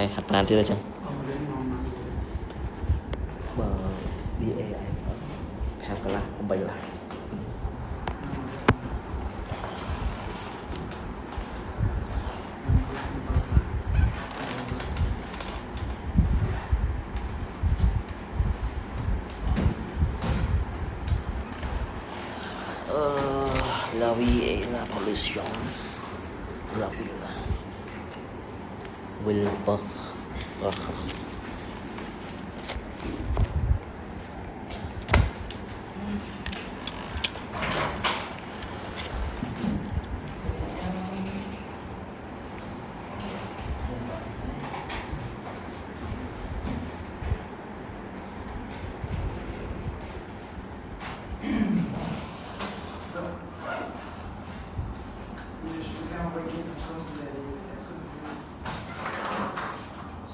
hay hạt nan chưa chứ bờ đi AI ở theo cái là ông bay là la vie et la pollution la ville Wilbur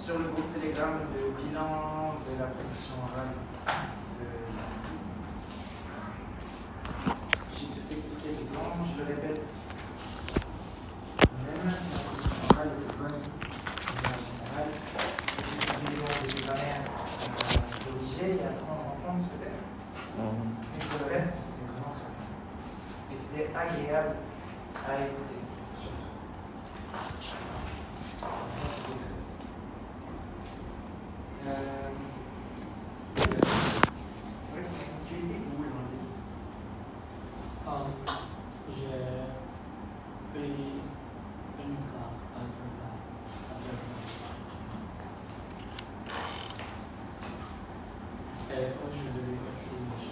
sur le groupe Telegram le bilan de la production orale de lundi. J'ai tout expliqué dedans, je le répète. Même la production orale était bonne de manière générale. Les éléments de grammaire corrigés et à prendre en compte peut-être. Mais pour le reste, c'était vraiment très bien. Et c'était agréable à écouter, surtout. Ça, c'était très bien. Oui, c'est une activité où lundi. J'ai pris une carte à et aujourd'hui aussi.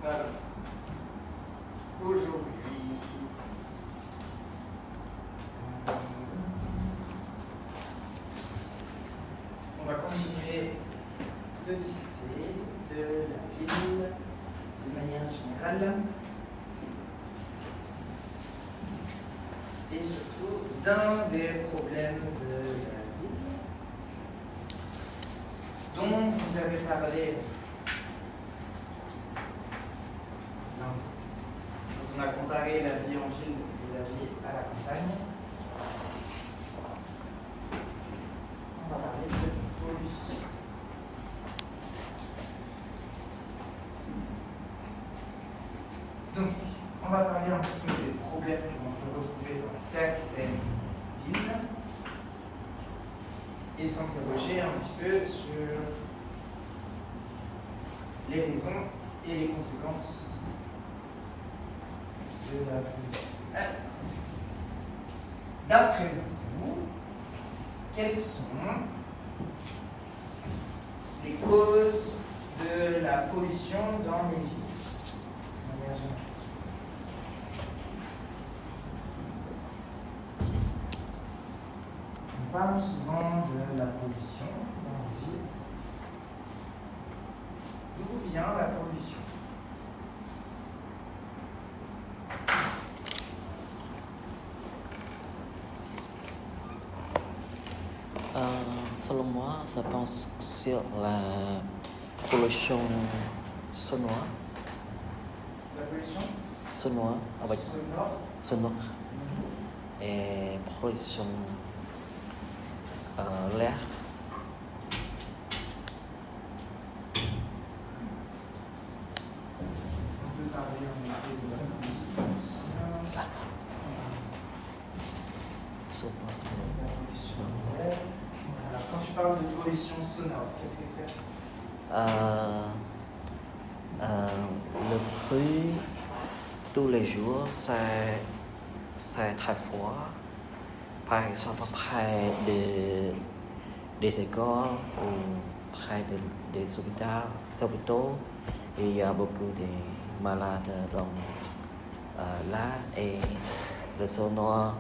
Alors, aujourd'hui, on va continuer de discuter de la ville de manière générale et surtout d'un des problèmes de la ville dont vous avez parlé lundi. On a comparé la vie en ville et la vie à la campagne. On va parler de pollution. Donc, on va parler un petit peu des problèmes qu'on peut retrouver dans certaines villes et s'interroger un petit peu sur les raisons et les conséquences de la pollution. Alors, d'après vous, quelles sont les causes de la pollution dans les villes de manière générale? On parle souvent de la pollution dans les villes. D'où vient la pollution? Selon moi, je pense sur la pollution sonore. La pollution Sonore avec sonore. Et pollution l'air. On peut parler en effet de la pollution sonore. La pollution de l'air. Alors, quand tu parles de pollution sonore, qu'est-ce que c'est? Le bruit tous les jours, c'est très fort. Par exemple, près des écoles ou près des hôpitaux, il y a beaucoup de malades là et le sonore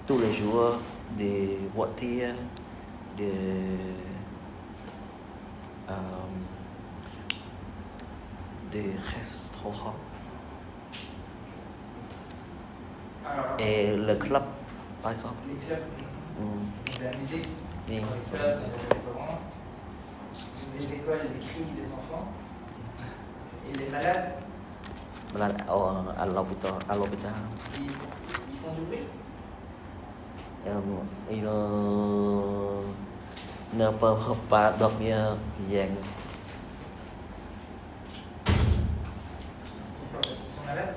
tous les jours des voitures, des restaurants et le club par exemple. Les clubs, de la musique, Oui. les clubs, les restaurants, les écoles, les cris des enfants. Et les malades, Malade à l'hôpital. ils font du bruit. Ils ne peuvent pas dormir bien. Pourquoi? Parce qu'ils sont malades.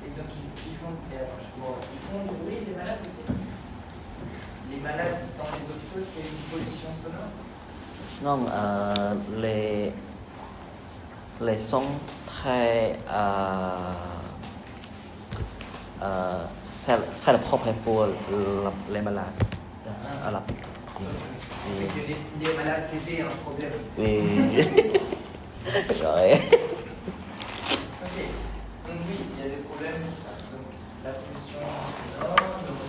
Et donc ils font, ils font du bruit, les malades aussi. Les malades dans les hôpitaux, c'est une pollution sonore. Non, les sons très c'est le problème pour les malades à l'hôpital. C'est que les malades, c'était un problème. Oui. Rồi. Ok. Donc oui, il y a des problèmes pour ça. Donc la pollution sonore, donc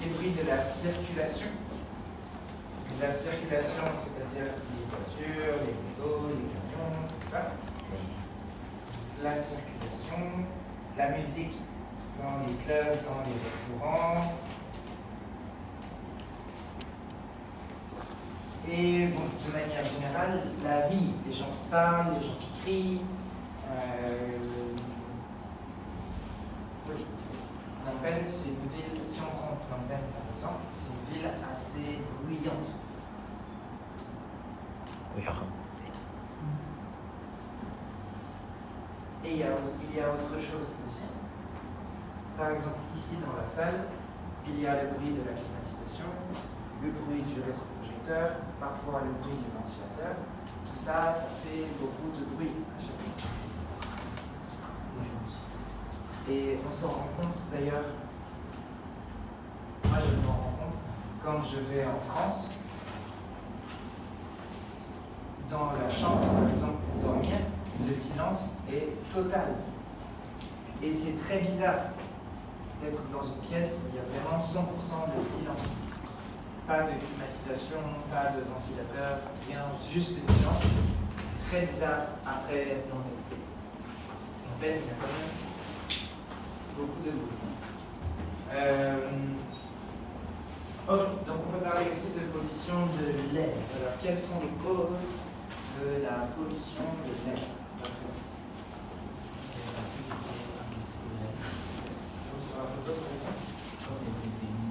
les bruits de la circulation. La circulation, c'est-à-dire les voitures, les motos, les camions, tout ça. La circulation, la musique dans les clubs, dans les restaurants. Et bon, de manière générale, la vie, les gens qui parlent, les gens qui crient. Oui, Phnom Penh, c'est une ville, si on prend Phnom Penh par exemple, c'est une ville assez bruyante. Oui. Et il y a autre chose aussi. Par exemple, ici dans la salle, il y a le bruit de la climatisation, le bruit du rétroprojecteur, parfois le bruit du ventilateur. Tout ça, ça fait beaucoup de bruit à chaque fois. Et on s'en rend compte d'ailleurs, moi je me rends compte, quand je vais en France, dans la chambre par exemple pour dormir, le silence est total. Et c'est très bizarre d'être dans une pièce où il y a vraiment 100% de silence. Pas de climatisation, pas de ventilateur, rien, juste le silence. C'est très bizarre après dans les pays. En fait, il y a quand même beaucoup de bruit. Ok, donc on peut parler aussi de pollution de l'air. Alors, quelles sont les causes de la pollution de l'air? Sur la photo, par exemple. Comme des usines,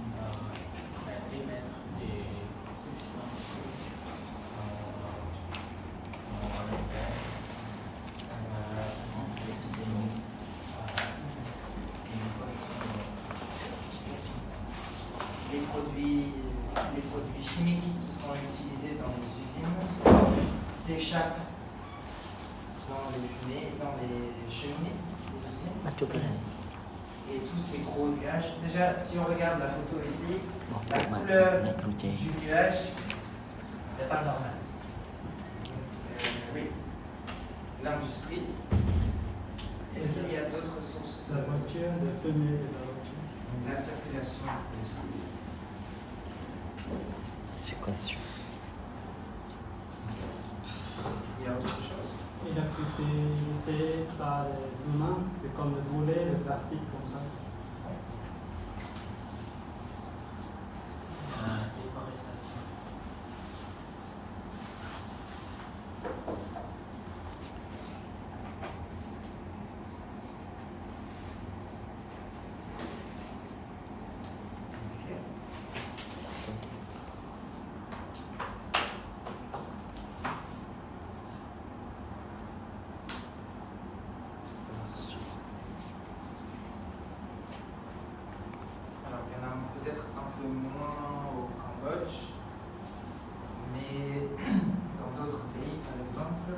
émettre des substances dans l'air, Les produits chimiques qui sont utilisés dans les usines s'échappent dans les fumées, dans les cheminées des usines. Et tous ces gros nuages. Déjà, si on regarde la photo ici, la couleur du nuage n'est pas normale. Oui. L'industrie. Est-ce qu'il y a d'autres sources? la voiture, la fumée de la voiture. La circulation aussi. Circulation. Il y a autre chose. Et la futilité par les humains, c'est comme le brûler, le plastique comme ça. Déforestation. Alors, il y en a peut-être un peu moins au Cambodge, mais dans d'autres pays, par exemple.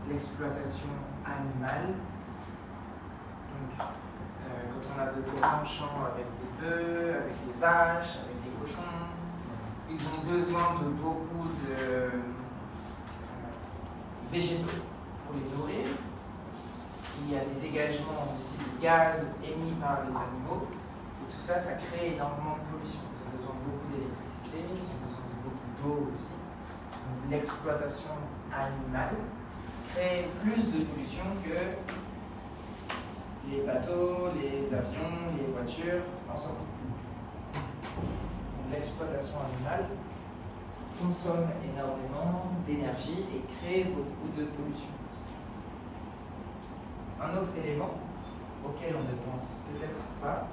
L'exploitation animale. Donc, quand on a de grands champs avec des bœufs, avec des vaches, avec des cochons, ils ont besoin de beaucoup de végétaux pour les nourrir. Il y a des dégagements aussi de gaz émis par les animaux. Et tout ça, ça crée énormément de pollution. Ils ont besoin de beaucoup d'électricité, ils ont besoin de beaucoup d'eau aussi. Donc l'exploitation animale crée plus de pollution que les bateaux, les avions, les voitures, ensemble. L'exploitation animale consomme énormément d'énergie et crée beaucoup de pollution. Un autre élément auquel on ne pense peut-être pas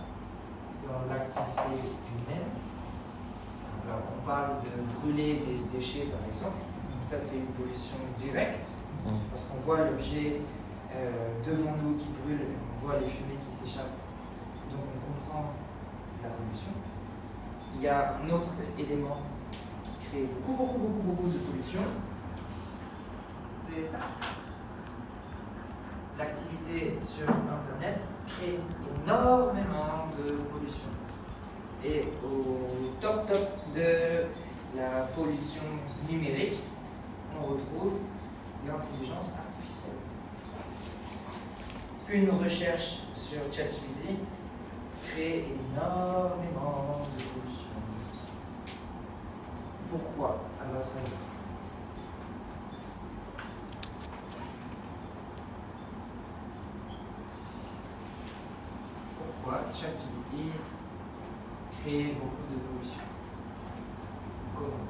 dans l'activité humaine, alors on parle de brûler des déchets par exemple, donc ça c'est une pollution directe, parce qu'on voit l'objet devant nous qui brûle, on voit les fumées qui s'échappent, donc on comprend la pollution. Il y a un autre élément qui crée beaucoup de pollution, c'est ça. L'activité sur Internet crée énormément de pollution. Et au top de la pollution numérique, on retrouve l'intelligence artificielle. Une recherche sur ChatGPT crée énormément de pollution. Pourquoi, à votre avis? Pourquoi ChatGPT crée beaucoup de pollution? Comment?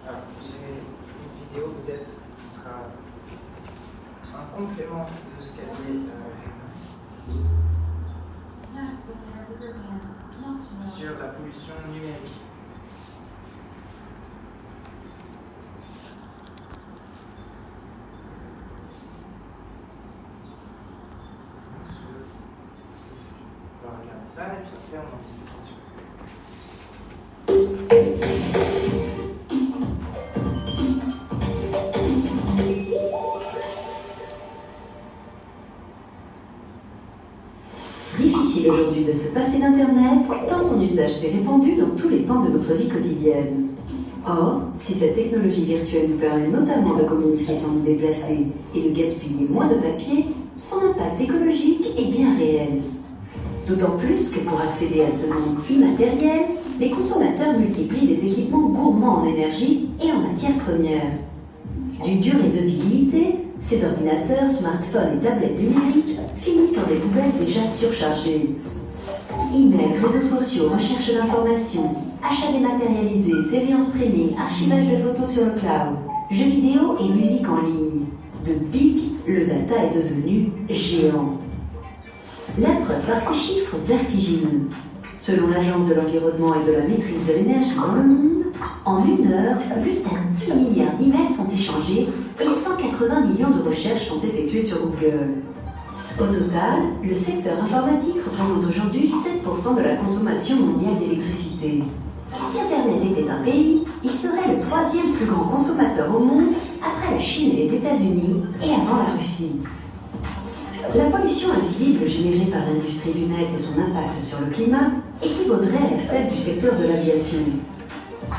Alors, j'ai une vidéo peut-être qui sera un complément de ce qu'a dit sur la pollution numérique. On va regarder ça et puis après on en discutera. Difficile aujourd'hui de se passer d'Internet, tant son usage s'est répandu dans tous les pans de notre vie quotidienne. Or, si cette technologie virtuelle nous permet notamment de communiquer sans nous déplacer et de gaspiller moins de papier, son impact écologique est bien réel. D'autant plus que pour accéder à ce monde immatériel, les consommateurs multiplient les équipements gourmands en énergie et en matières premières. D'une durée de vie limitée, ces ordinateurs, smartphones et tablettes numériques finissent dans des poubelles déjà surchargées. E-mail, réseaux sociaux, recherche d'informations, achats dématérialisés, séries en streaming, archivage de photos sur le cloud, jeux vidéo et musique en ligne. De big, le data est devenu géant. La preuve par ces chiffres vertigineux. Selon l'Agence de l'environnement et de la maîtrise de l'énergie dans le monde, en une heure, 8 à 10 milliards d'emails sont échangés et 180 millions de recherches sont effectuées sur Google. Au total, le secteur informatique représente aujourd'hui 7% de la consommation mondiale d'électricité. Si Internet était un pays, il serait le 3e plus grand consommateur au monde après la Chine et les États-Unis et avant la Russie. La pollution invisible générée par l'industrie du net et son impact sur le climat équivaudrait à celle du secteur de l'aviation.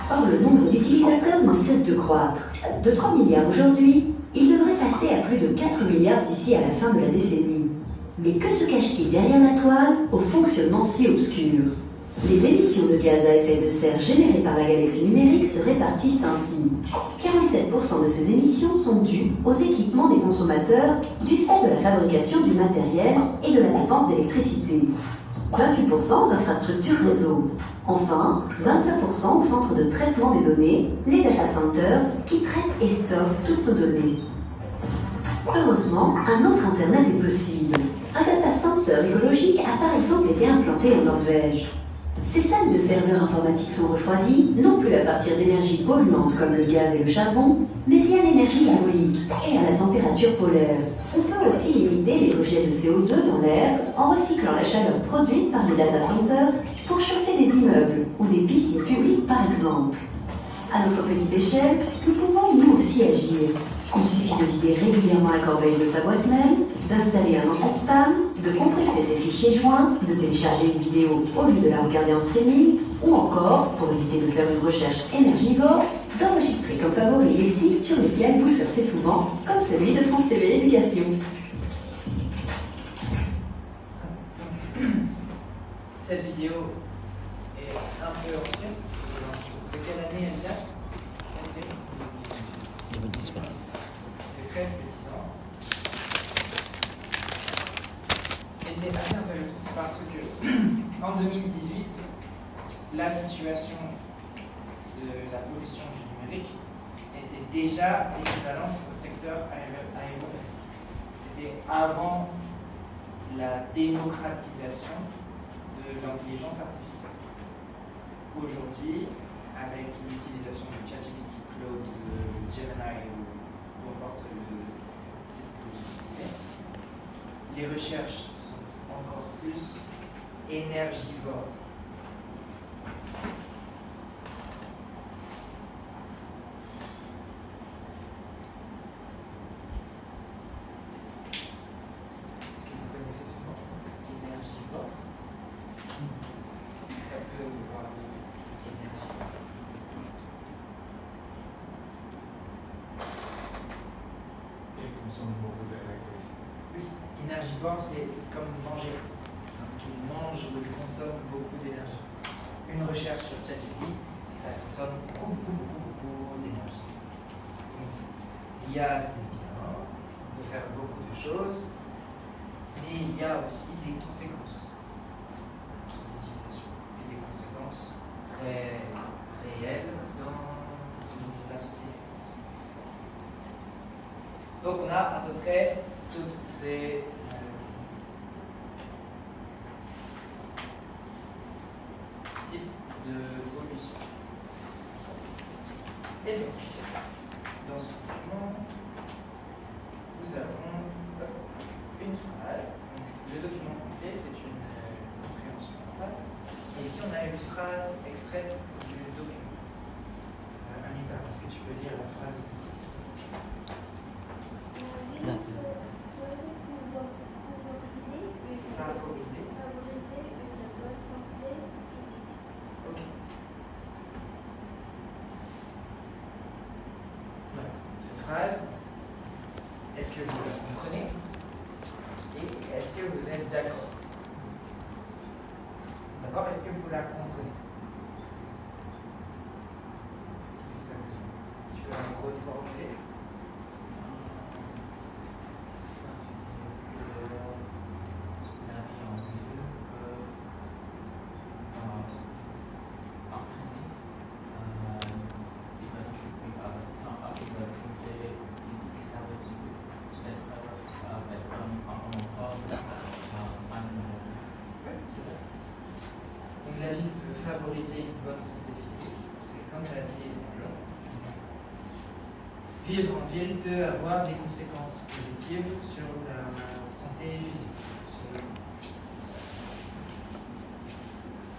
Or, le nombre d'utilisateurs ne cesse de croître. De 3 milliards aujourd'hui, il devrait passer à plus de 4 milliards d'ici à la fin de la décennie. Mais que se cache-t-il derrière la toile au fonctionnement si obscur? Les émissions de gaz à effet de serre générées par la galaxie numérique se répartissent ainsi. 47% de ces émissions sont dues aux équipements des consommateurs du fait de la fabrication du matériel et de la dépense d'électricité. 28% aux infrastructures réseau. Enfin, 25% aux centres de traitement des données, les data centers, qui traitent et stockent toutes nos données. Heureusement, un autre Internet est possible. Un data center écologique a par exemple été implanté en Norvège. Ces salles de serveurs informatiques sont refroidies, non plus à partir d'énergies polluantes comme le gaz et le charbon, mais via l'énergie hydraulique et à la température polaire. On peut aussi limiter les rejets de CO2 dans l'air en recyclant la chaleur produite par les data centers pour chauffer des immeubles ou des piscines publiques par exemple. À notre petite échelle, nous pouvons nous aussi agir. Il suffit de vider régulièrement la corbeille de sa boîte mail, d'installer un anti-spam, de compresser ses fichiers joints, de télécharger une vidéo au lieu de la regarder en streaming, ou encore, pour éviter de faire une recherche énergivore, d'enregistrer comme favori les sites sur lesquels vous surfez souvent, comme celui de France TV Éducation. Cette vidéo est un peu ancienne. De quelle année elle date? 2018. Ça fait presque 10 ans. Et c'est assez intéressant parce que en 2018, la situation de la pollution du numérique était déjà équivalente au secteur aéronautique. C'était avant la démocratisation de l'intelligence artificielle. Aujourd'hui, avec l'utilisation de ChatGPT, Claude, Gemini ou peu importe le site que vous utilisez, les recherches sont encore plus énergivores. Est-ce que vous connaissez ce mot? Énergivore? Qu'est-ce que ça peut vouloir dire? Énergivore. Et consomme beaucoup d'électricité. Oui, énergivore, c'est comme manger. Donc, il mange ou il consomme beaucoup d'énergie. Une recherche sur ChatGPT, ça consomme beaucoup d'énergie. Donc, l'IA, c'est bien, on peut faire beaucoup de choses, mais il y a aussi des conséquences à son utilisation et des conséquences très réelles dans la société. Donc on a à peu près toutes ces types de pollution. Et donc, dans ce document, nous avons une phrase. Donc, le document complet, c'est une compréhension orale. Et ici, on a une phrase extraite du document. Anita, est-ce que tu peux lire la phrase ici? Favoriser une bonne santé physique. Ok. Voilà. Cette phrase, est-ce que vous la comprenez? Et est-ce que vous êtes d'accord? D'accord? Est-ce que vous la comprenez? Qu'est-ce que ça veut dire? Tu peux la reformuler? Ça veut dire que la vie en ville peut entraîner une bonne santé physique, ça veut dire être en forme, Oui, c'est ça. Donc la ville peut favoriser une bonne santé physique, parce que comme l'a dit Elon, vivre en ville peut avoir des conséquences positives sur la santé physique. Sur le...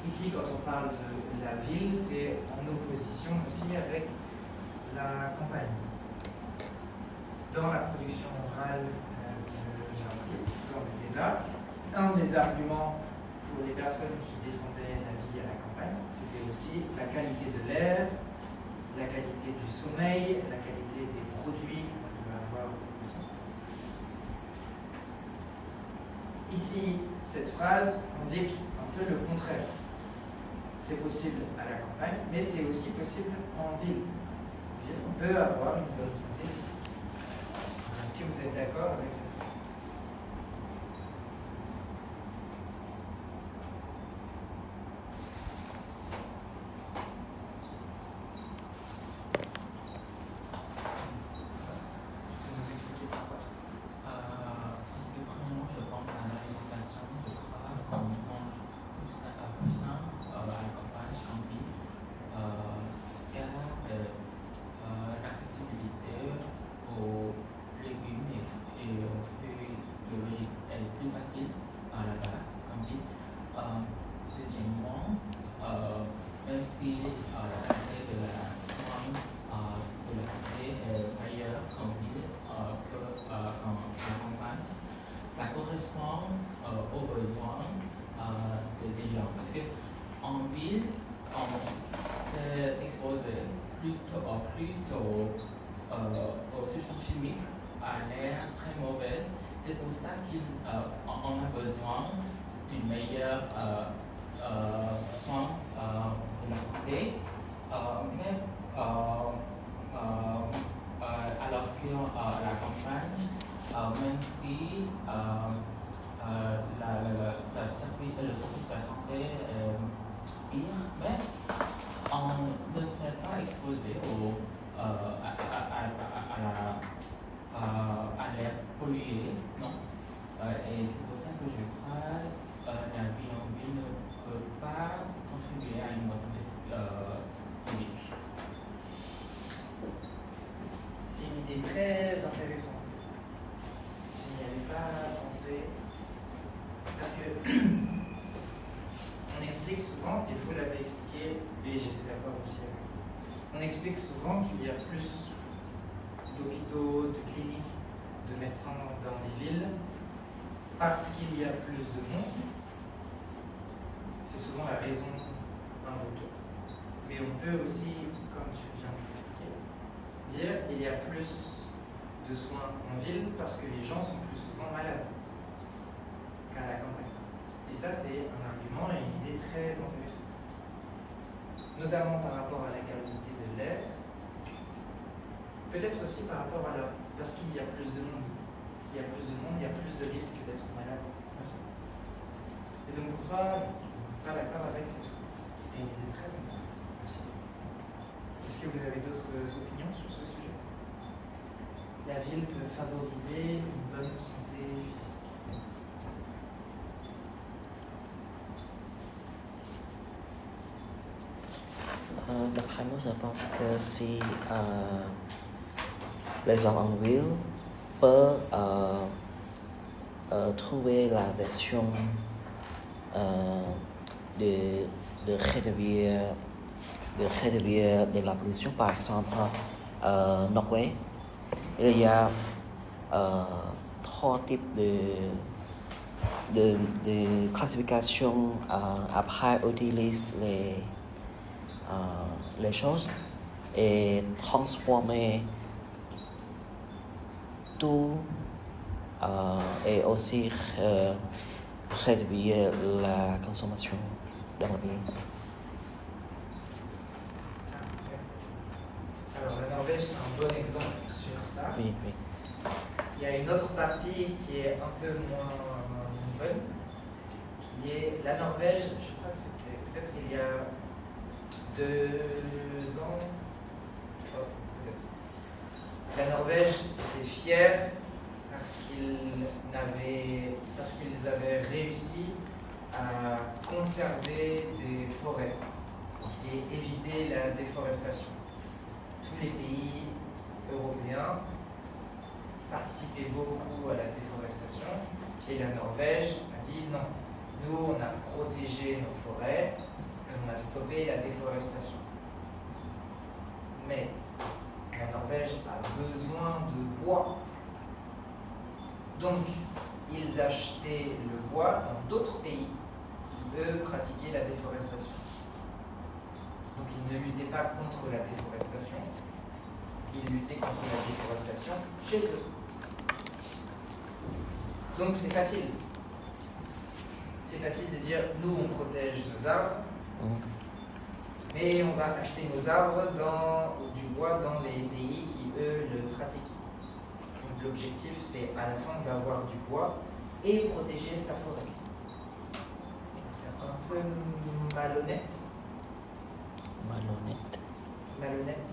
Ici, quand on parle de la ville, c'est en opposition aussi avec la campagne. Dans la production orale de l'article, dans le débat, un des arguments pour les personnes qui défendaient la vie à la campagne, c'était aussi la qualité de l'air, la qualité du sommeil, la qualité des produits qu'on peut avoir aussi. Ici, cette phrase indique un peu le contraire. C'est possible à la campagne, mais c'est aussi possible en ville. En ville, on peut avoir une bonne santé physique. Est-ce que vous êtes d'accord avec cette phrase? Vous nous expliquez pourquoi? Parce que premièrement, je pense à l'alimentation, je crois qu'on mange plus sain à la aux besoins des gens. Parce qu'en ville, on s'est exposé plus aux substances chimiques, à l'air très mauvaise. C'est pour ça qu'on a besoin d'une meilleure soin de la santé. Mais alors que la campagne, même si le service de la santé est pire, mais on ne s'est pas exposé à l'air pollué, non. Et c'est pour ça que je crois que la vie en ville ne peut pas contribuer à une bonne santé physique. C'est une idée très intéressante. Je n'y avais pas pensé. Parce que on explique souvent, et vous l'avez expliqué, et j'étais d'accord aussi avec vous, on explique souvent qu'il y a plus d'hôpitaux, de cliniques, de médecins dans les villes, parce qu'il y a plus de monde. C'est souvent la raison invoquée. Mais on peut aussi, comme tu viens de l'expliquer, dire qu'il y a plus de soins en ville parce que les gens sont plus souvent malades qu'à la campagne. Et ça, c'est un argument et une idée très intéressante. Notamment par rapport à la qualité de l'air, peut-être aussi par rapport à l'heure, parce qu'il y a plus de monde. S'il y a plus de monde, il y a plus de risques d'être malade. Et donc, pourquoi pas d'accord avec cette phrase? C'était une idée très intéressante. Merci. Est-ce que vous avez d'autres opinions sur ce sujet? La ville peut favoriser une bonne santé physique. D'après moi, je pense que si les gens en ville peuvent trouver la gestion de réduire de la pollution, par exemple, Norvège, il y a trois types de classification après utilise les choses et transformer tout et aussi réduire la consommation dans la vie. Alors, la Norvège, c'est un bon exemple sur ça. Oui. Il y a une autre partie qui est un peu moins bonne, qui est la Norvège. Je crois que c'était peut-être il y a 2 ans. Oh, peut-être. La Norvège était fière parce qu'ils avaient réussi à conserver des forêts et éviter la déforestation. Tous les pays européens participaient beaucoup à la déforestation et la Norvège a dit non. Nous, on a protégé nos forêts et on a stoppé la déforestation. Mais la Norvège a besoin de bois. Donc, ils achetaient le bois dans d'autres pays qui, eux, pratiquaient la déforestation. Donc, ils ne luttaient pas contre la déforestation, ils luttaient contre la déforestation chez eux. Donc, c'est facile. C'est facile de dire, nous, on protège nos arbres, mais on va acheter nos arbres ou du bois dans les pays qui, eux, le pratiquent. Donc l'objectif, c'est à la fin d'avoir du bois et protéger sa forêt. Donc c'est un peu malhonnête. Malhonnête.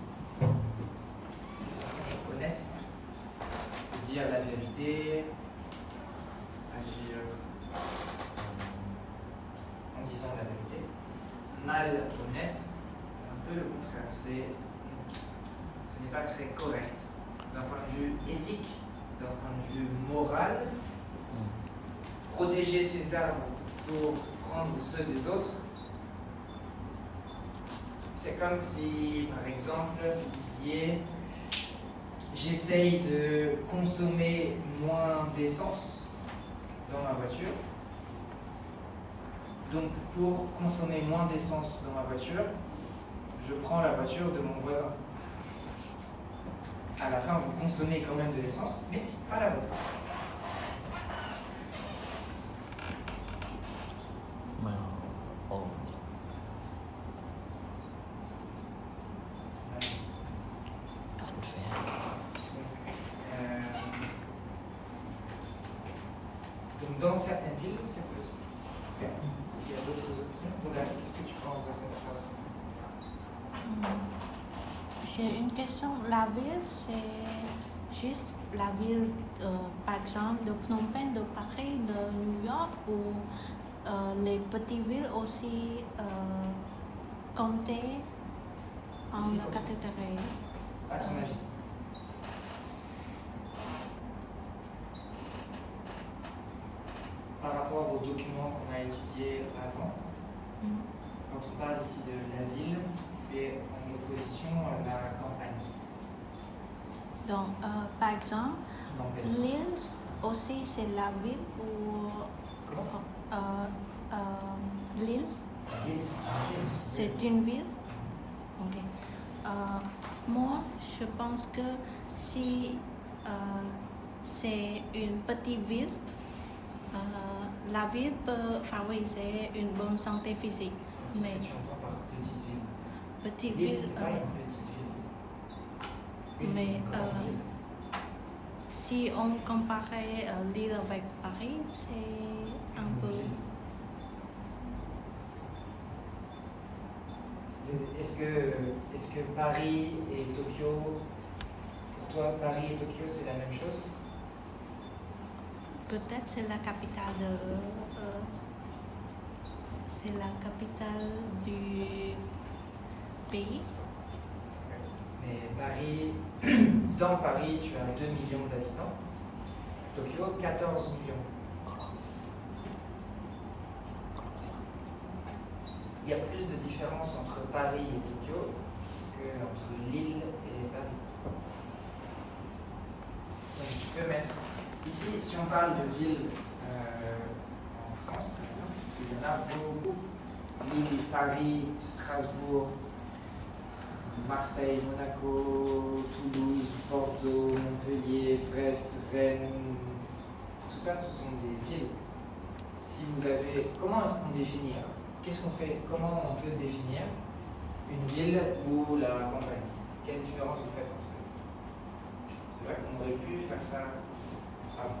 Et honnête. Dire la vérité, agir en disant la vérité. Malhonnête, un peu le contraire. Ce n'est pas très correct. D'un point de vue éthique, d'un point de vue moral, protéger ses arbres pour prendre ceux des autres, c'est comme si, par exemple, vous disiez j'essaye de consommer moins d'essence dans ma voiture, Donc pour consommer moins d'essence dans ma voiture, je prends la voiture de mon voisin. À la fin, vous consommez quand même de l'essence, mais pas la vôtre. Oh, unfair. Donc dans certaines villes, c'est possible. S'il y a d'autres opinions, voilà, qu'est-ce que tu penses de cette phrase? J'ai une question. La ville, c'est juste la ville, par exemple, de Phnom Penh, de Paris, de New York, ou les petites villes aussi comptées en Ici, catégorie? À ton avis? Par rapport aux documents qu'on a étudiés avant, quand on parle ici de la ville, c'est en opposition à la campagne. Donc, par exemple, Non, l'île aussi, c'est la ville ou comment? l'île, c'est une ville? Ok. Moi, je pense que si c'est une petite ville, la ville peut favoriser une bonne santé physique. Qu'est-ce Mais que tu entends par petite ville? petite L'île, ville, c'est pas une petite ville. L'île, c'est mais une grande ville. si on comparait l'île avec Paris, c'est un peu. Est-ce que Paris et Tokyo, pour toi, Paris et Tokyo, c'est la même chose? Peut-être c'est la capitale c'est la capitale du pays. Mais Paris, dans Paris, tu as 2 millions d'habitants. Tokyo, 14 millions. Il y a plus de différence entre Paris et Tokyo qu'entre Lille et Paris. Donc tu peux mettre... Ici, si on parle de villes en France, par exemple, il y en a beaucoup. Lille, Paris, Strasbourg, Marseille, Monaco, Toulouse, Bordeaux, Montpellier, Brest, Rennes, tout ça, ce sont des villes. Si vous avez... Comment est-ce qu'on définit? Qu'est-ce qu'on fait? Comment on peut définir une ville ou la campagne? Quelle différence vous faites entre eux? C'est vrai qu'on aurait pu faire ça avant.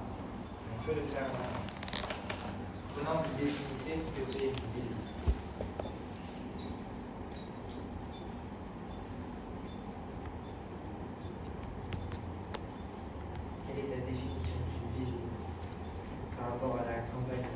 On peut le faire maintenant. Comment vous définissez ce que c'est une ville? Quelle est ta définition d'une ville par rapport à la campagne?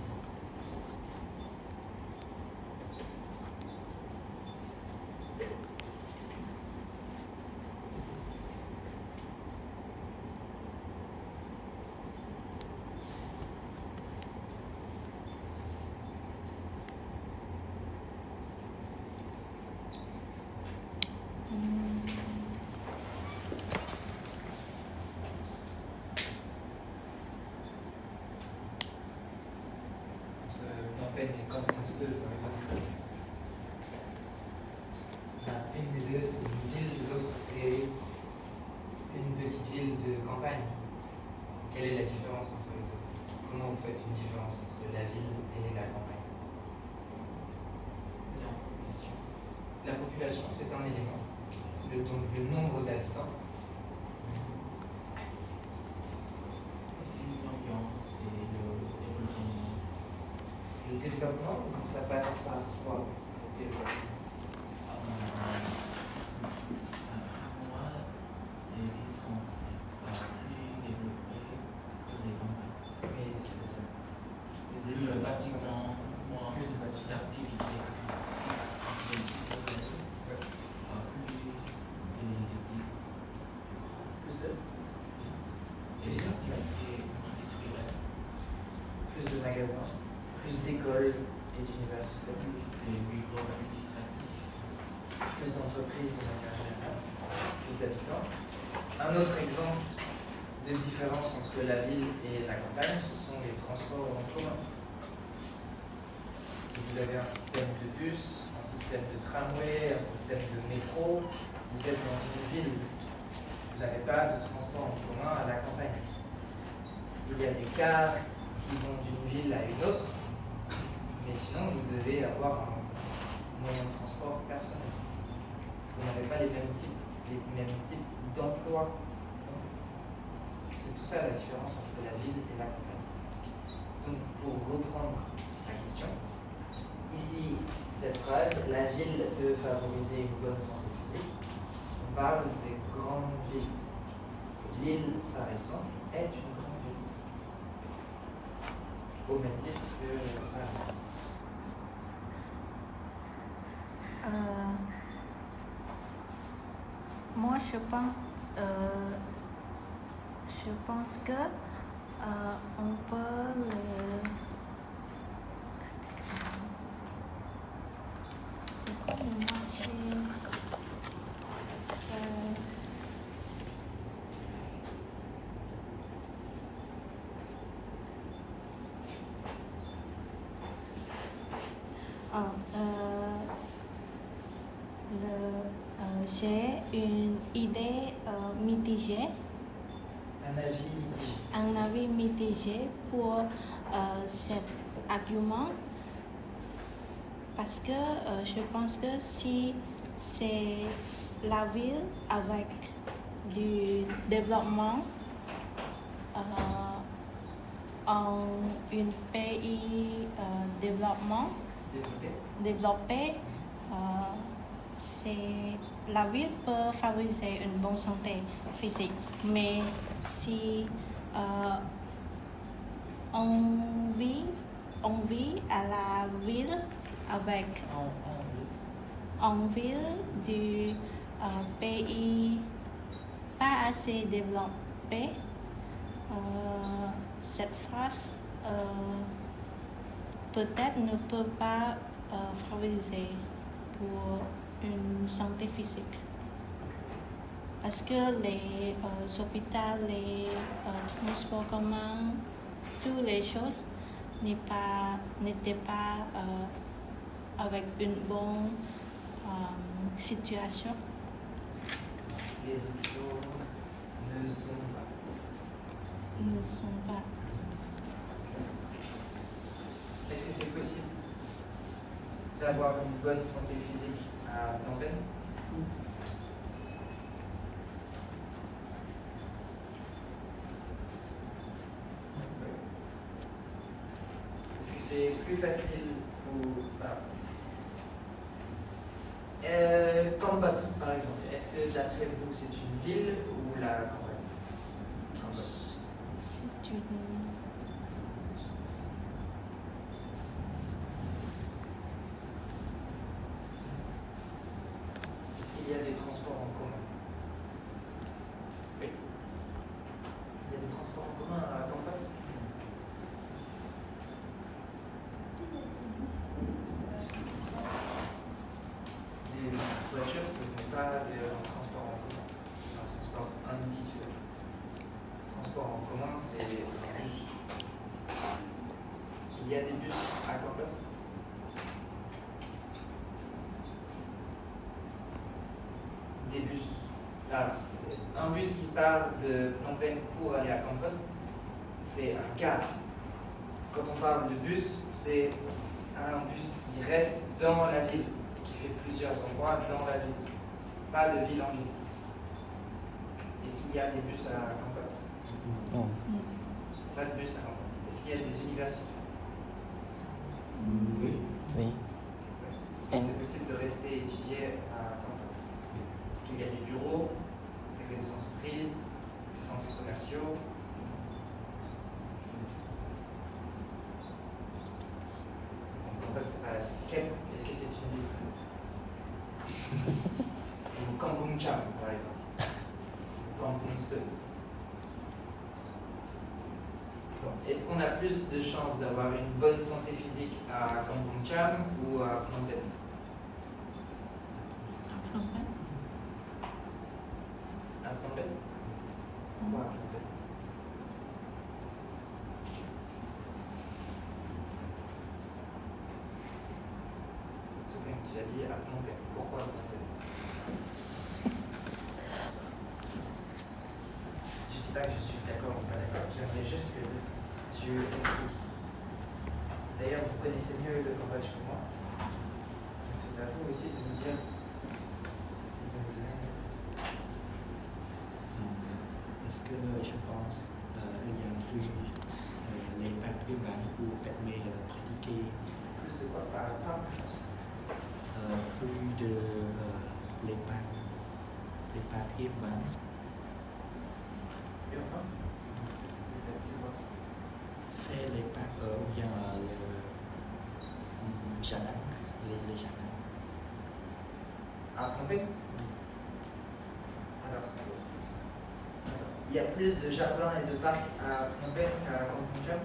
Et quand on se deux, par exemple, une des deux c'est une ville, l'autre c'est une petite ville de campagne. Quelle est la différence entre les deux? Comment vous faites une différence entre la ville et la campagne? La population, c'est un élément. Donc le nombre d'habitants. Le développement, donc ça passe par quoi? Le développement. Les villes sont plus développées que les campagnes. Mais c'est-à-dire Le bâtiment, moins plus de bâtiments. d'activité, des sites plus des équipes, Plus de des activités industrielles, plus de magasins, plus d'écoles et d'universités, des bureaux administratifs. plus d'entreprises de manière générale, plus d'habitants. Un autre exemple de différence entre la ville et la campagne, ce sont les transports en commun. Si vous avez un système de bus, un système de tramway, un système de métro, vous êtes dans une ville, vous n'avez pas de transport en commun à la campagne. Il y a des cars qui vont d'une ville à une autre, mais sinon vous devez avoir un moyen de transport personnel. Vous n'avez pas les mêmes types d'emplois. C'est tout ça la différence entre la ville et la campagne. Donc pour reprendre la question, ici, cette phrase, la ville peut favoriser une bonne santé physique, on parle des grandes villes. Lille, par exemple, est une grande ville. Au même titre que Paris. Moi, je pense que on peut c'est quoi le moitié j'ai une idée mitigée. Un avis mitigé pour cet argument parce que je pense que si c'est la ville avec du développement en un pays développé, c'est la ville peut favoriser une bonne santé physique, mais si on vit à la ville avec en ville du pays pas assez développé, cette phrase peut-être ne peut pas favoriser pour une santé physique. Parce que les hôpitaux, les transports communs, toutes les choses n'étaient pas avec une bonne situation. Les hôpitaux ne sont pas. Est-ce que c'est possible d'avoir une bonne santé physique à Phnom Penh? Est-ce que c'est plus facile pour Cambodge, par exemple? Est-ce que d'après vous, c'est une ville ou la campagne? Cambodge. C'est une... Est-ce qu'il y a des transports en commun? Oui. Il y a des transports en commun à la campagne? Les voitures, ce n'est pas un transport en commun, c'est un transport individuel. Le transport en commun, c'est un bus. Il y a des bus à Cambodge? Des bus. Alors, un bus qui part de Phnom Penh pour aller à Cambodge, c'est un car. Quand on parle de bus, c'est un bus qui reste dans la ville et qui fait plusieurs endroits dans la ville, pas de ville en ville. Est-ce qu'il y a des bus à Cambodge? Non. Pas de bus à Cambodge. Est-ce qu'il y a des universités? Oui. Donc c'est possible de rester étudier à Cambodge. Est-ce qu'il y a des bureaux, des entreprises, des centres commerciaux? Donc en fait, c'est pas assez. Est-ce que c'est une ville? Ou Kampong Cham, par exemple. Ou Kampong Speu. Bon. Est-ce qu'on a plus de chances d'avoir une bonne santé physique à Kampong Cham ou à Phnom Penh? À Phnom Penh? Pourquoi à Phnom Penh? tu as dit à Phnom Penh. Pourquoi Phnom Penh? Je ne dis pas que je suis d'accord ou pas d'accord, j'aimerais juste que tu expliques. D'ailleurs, vous connaissez mieux le Cambodge que moi, donc c'est à vous aussi de nous dire. Parce que je pense qu'il y a plus les parcs urbains pour permettre de pratiquer Plus de quoi? Pas plus force. plus de les parcs urbains. Urbain? C'est quoi? C'est les parcs où il y a le jardin, les jardins. À Phnom Penh? Oui. Alors, il y a plus de jardins et de parcs à Phnom Penh qu'à Kampong Cham?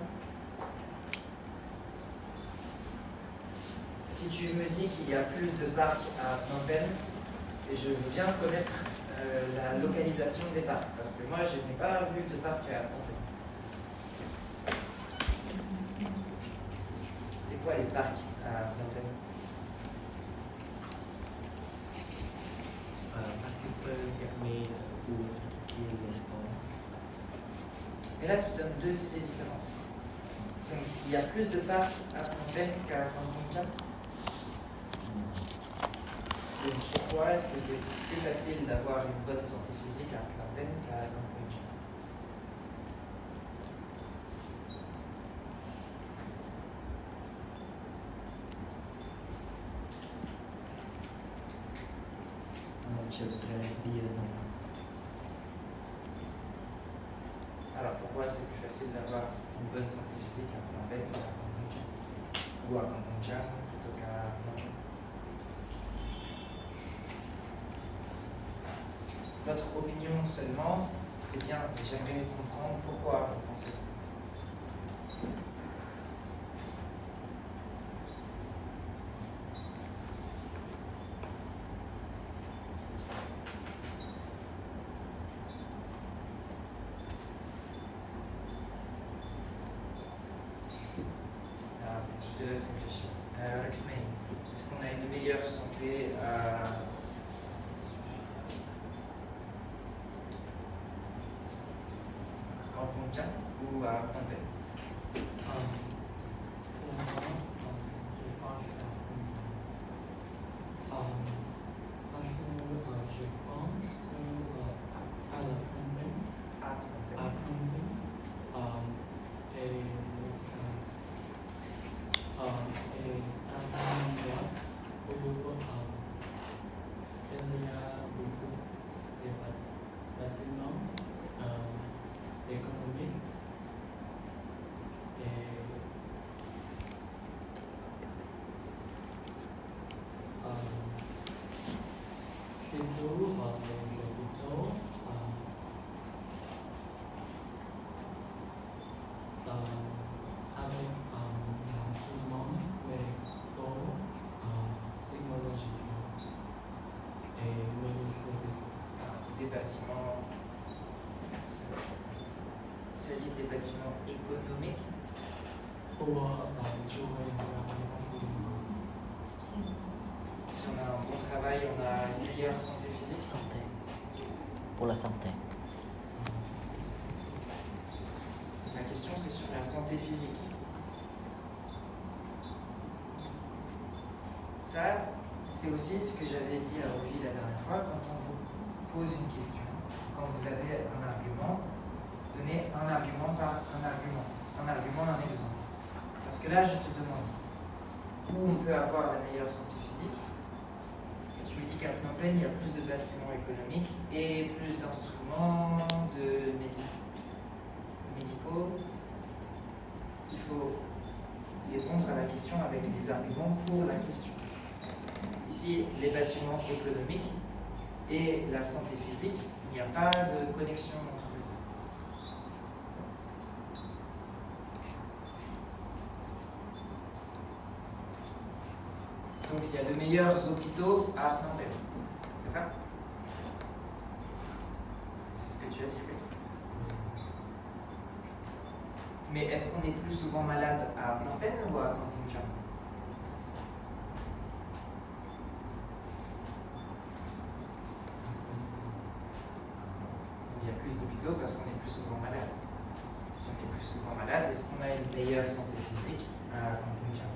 Si tu me dis qu'il y a plus de parcs à Phnom Penh, et je veux bien connaître la localisation des parcs, parce que moi je n'ai pas vu de parc à Phnom Penh. C'est quoi les parcs à Phnom Penh? Parce qu'ils peuvent permettre pour pratiquer les sports. Mais là, tu donnes deux cités différentes. Donc, il y a plus de parcs à Phnom Penh qu'à Kampong Cham. Et pourquoi est-ce que c'est plus facile d'avoir une bonne santé physique à Phnom Penh qu'à Kampong Cham? Je voudrais dire non. Alors pourquoi c'est plus facile d'avoir une bonne santé physique à Phnom Penh qu'à Kampong Cham? Ou à Kampong Cham plutôt qu'à Phnom Penh? Votre opinion seulement, c'est bien, mais j'aimerais comprendre pourquoi vous pensez ça. Alors, je te laisse réfléchir. Rexmay, est-ce qu'on a une meilleure santé à Kampong Cham ou à Phnom Penh? À Phnom Penh. Des bâtiments. Tu as dit des bâtiments économiques? Si on a un bon travail, on a une meilleure santé physique? Santé. Pour la santé. La question c'est sur la santé physique. Ça, c'est aussi ce que j'avais dit à Ovi la dernière fois, quand on vous pose une question, quand vous avez un argument, donnez un argument par un argument, un exemple. Parce que là, je te demande où on peut avoir la meilleure santé physique. Et tu me dis qu'à Phnom Penh, il y a plus de bâtiments économiques et plus d'instruments, de médicaux. Il faut répondre à la question avec des arguments pour la question. Ici, les bâtiments économiques et la santé physique, il n'y a pas de connexion entre eux. Donc il y a de meilleurs hôpitaux à Phnom Penh. C'est ça? C'est ce que tu as dit, oui. Mais est-ce qu'on est plus souvent malade à Phnom Penh ou à Kampong Cham? hôpitaux parce qu'on est plus souvent malade. Si on est plus souvent malade, est-ce qu'on a une meilleure santé physique à Kampuncham?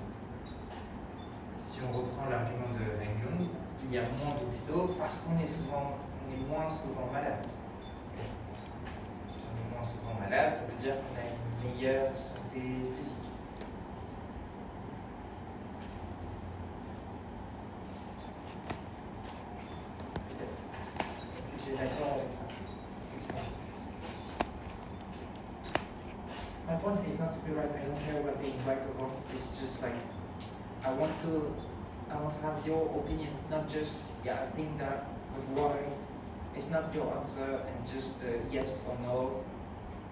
Si on reprend l'argument de Renglung, il y a moins d'hôpitaux parce qu'on est moins souvent malade. Si on est moins souvent malade, ça veut dire qu'on a une meilleure santé physique. Est-ce que tu es d'accord avec ça? My point is not to be right. I don't care about being right or wrong. It's just like I want to have your opinion, not just I think that, but why. It's not your answer and just a yes or no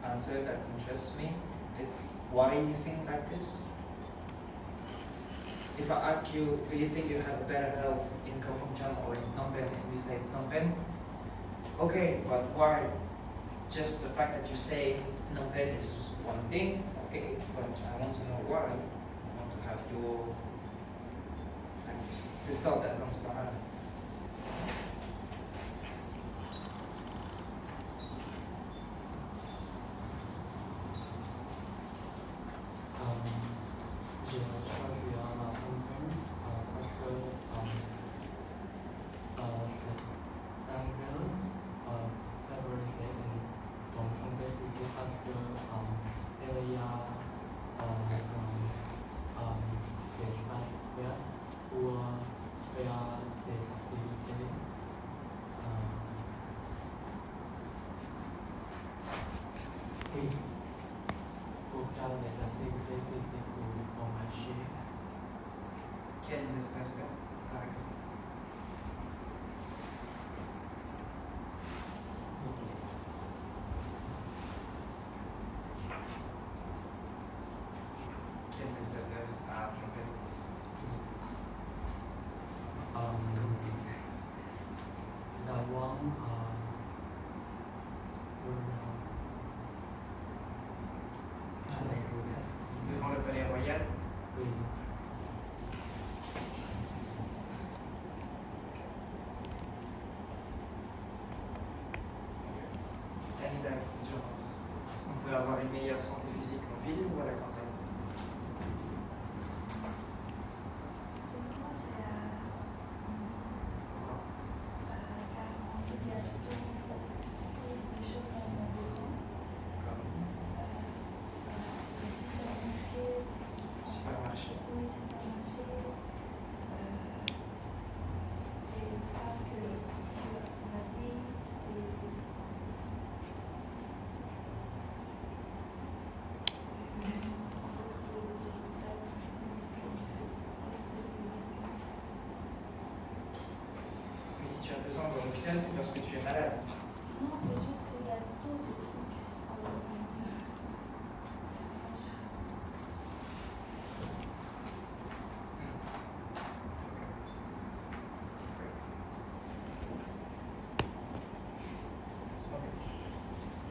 answer that interests me. It's why you think like this. If I ask you, do you think you have a better health in Kampuncham or in Phnom Penh, and you say Phnom Penh, okay, but why? Just the fact that you say Phnom Penh is one thing, okay, but I want to know why. I want to have your the thought that comes behind. J'ai choisi la Phnom parce que c'est un ville favorisé dans son pays parce que il y a des espaces verts pour faire des activités. Oui, pour faire des activités physiques ou pour marcher. Quels espaces verts, par exemple? Quels espaces verts à Phnom Penh? D'avoir Devant le palais royal? oui. Anita, qu'est-ce que tu en penses? Est-ce qu'on peut avoir une meilleure santé physique en ville ou à la campagne? Pour moi, c'est Pourquoi? car en fait, il y a toutes les choses dont on a besoin. Comme Les supermarchés, supermarché. oui, supermarchés, les parcs, on a dit, Mais si tu as besoin d'un hôpital, c'est parce que tu es malade. non, c'est juste qu'il y a tout le truc.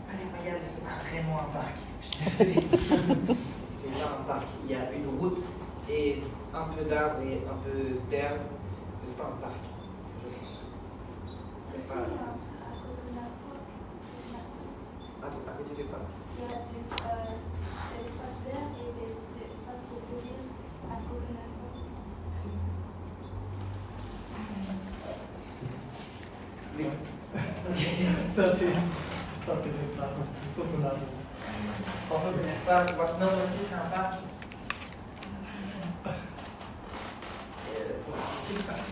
Palais royal, c'est pas vraiment un parc. Je suis désolé. C'est pas un parc. Il y a une route et un peu d'arbres et un peu d'herbe. Mais c'est pas un parc, je pense. Mais C'est si, pas à côté de la porte, à côté du parc. il y a des espaces verts et des espaces pour courir à côté de la porte. Oui. Ça, c'est des plats populaires. On peut venir pas. Non, aussi, c'est un parc. Petit parc.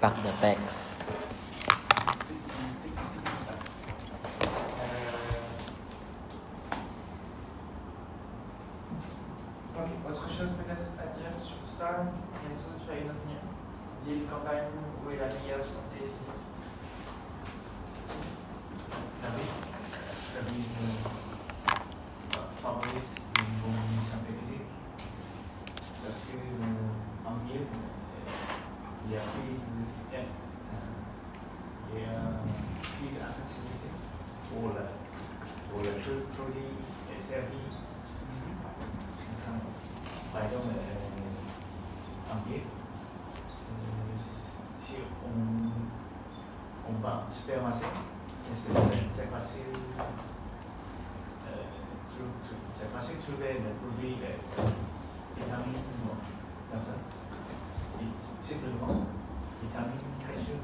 Parc de Vex. Ok, autre chose peut-être à dire sur ça? Enzo, tu as une opinion? Ville, campagne, où est la meilleure santé physique? La ville favorise une bonne santé physique parce que en ville, il y a plus d'accessibilité pour les produits et services. Par exemple, en ville, si on va au supermarché, c'est facile. C'est facile de trouver le produit de vitamine comme ça. Simplement, vitamine calcium.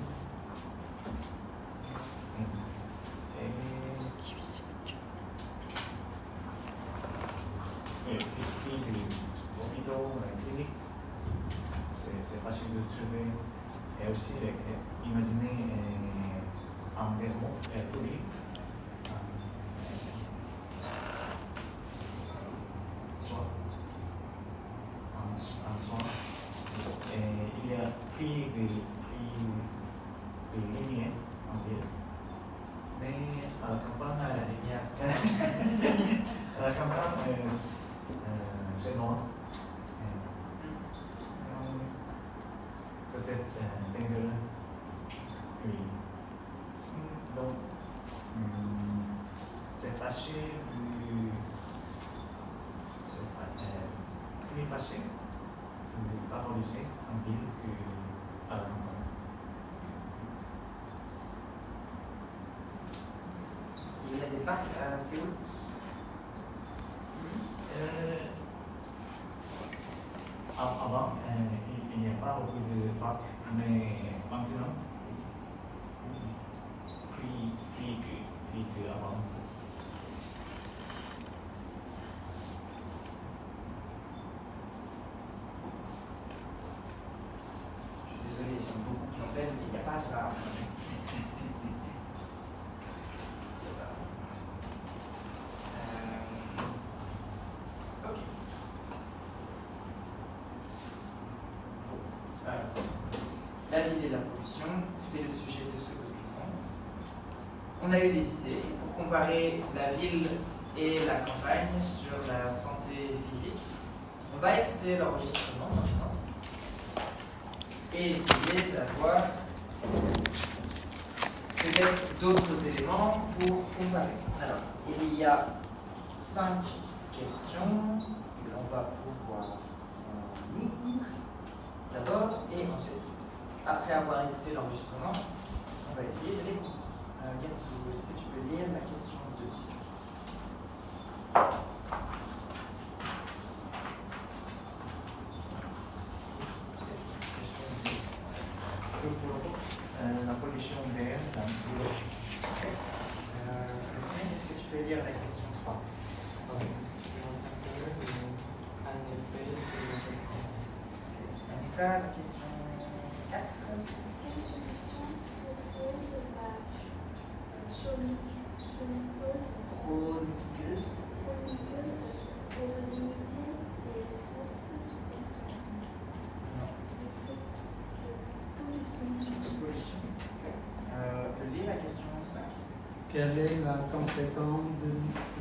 Et puis du hôpital, clinique, c'est facile de trouver. Et aussi, imaginez un démon produit. Soit un soin. Et il y a prix de lumière en ville. Mais à la campagne, La lumière. à la campagne, c'est noir. Peut-être dangereux. Oui. Donc, c'est facile plus facile de favoriser en ville qu'à la campagne. Il y a des parcs à Séoul. Avant, il n'y a pas beaucoup de parcs, mais maintenant, plus qu'avant. Je suis désolé, j'aime beaucoup Phnom Penh, mais il n'y a pas ça. Ok. Alors, la ville et la pollution, c'est le sujet de ce document. On a eu des idées pour comparer la ville et la campagne sur la santé physique. On va écouter l'enregistrement maintenant et essayer d'avoir peut-être d'autres éléments pour comparer. Alors, il y a 5 questions que l'on va pouvoir lire d'abord et ensuite, après avoir écouté l'enregistrement, on va essayer de les comprendre. Gatsu, est-ce que tu peux lire la question 2 ? La pollution d'air dans l'eau. Est-ce que tu peux lire la question 3 ? En effet, Annika, la question 4. Quelle solution propose la Chroniqueuse. pour limiter les sources de pollution? Lis la question 5. Quelle est la conséquence de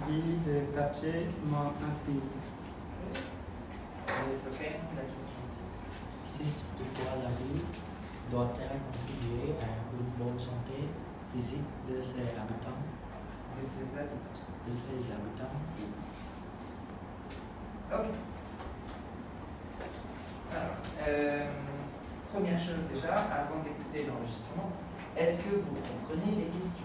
vie de quartier moins actif? Et Sophie, la question 6. Pourquoi la ville doit-elle contribuer à une bonne santé physique de ses habitants? Ok. Alors, première chose déjà, avant d'écouter l'enregistrement, est-ce que vous comprenez les questions?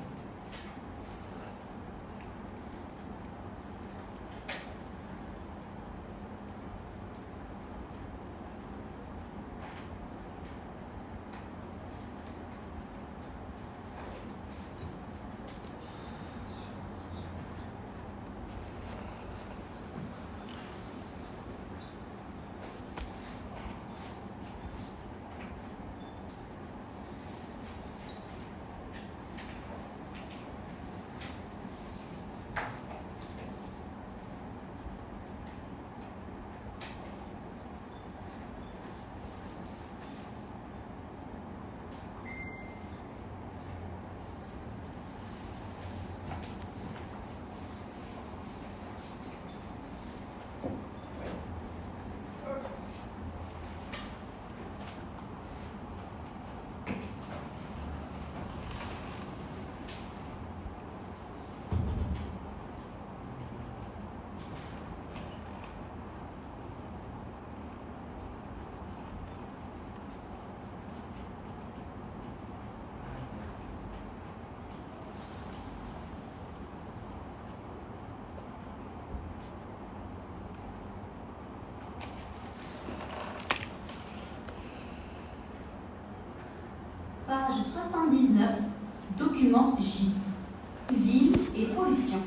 79, document J. Ville et pollution.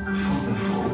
France Info.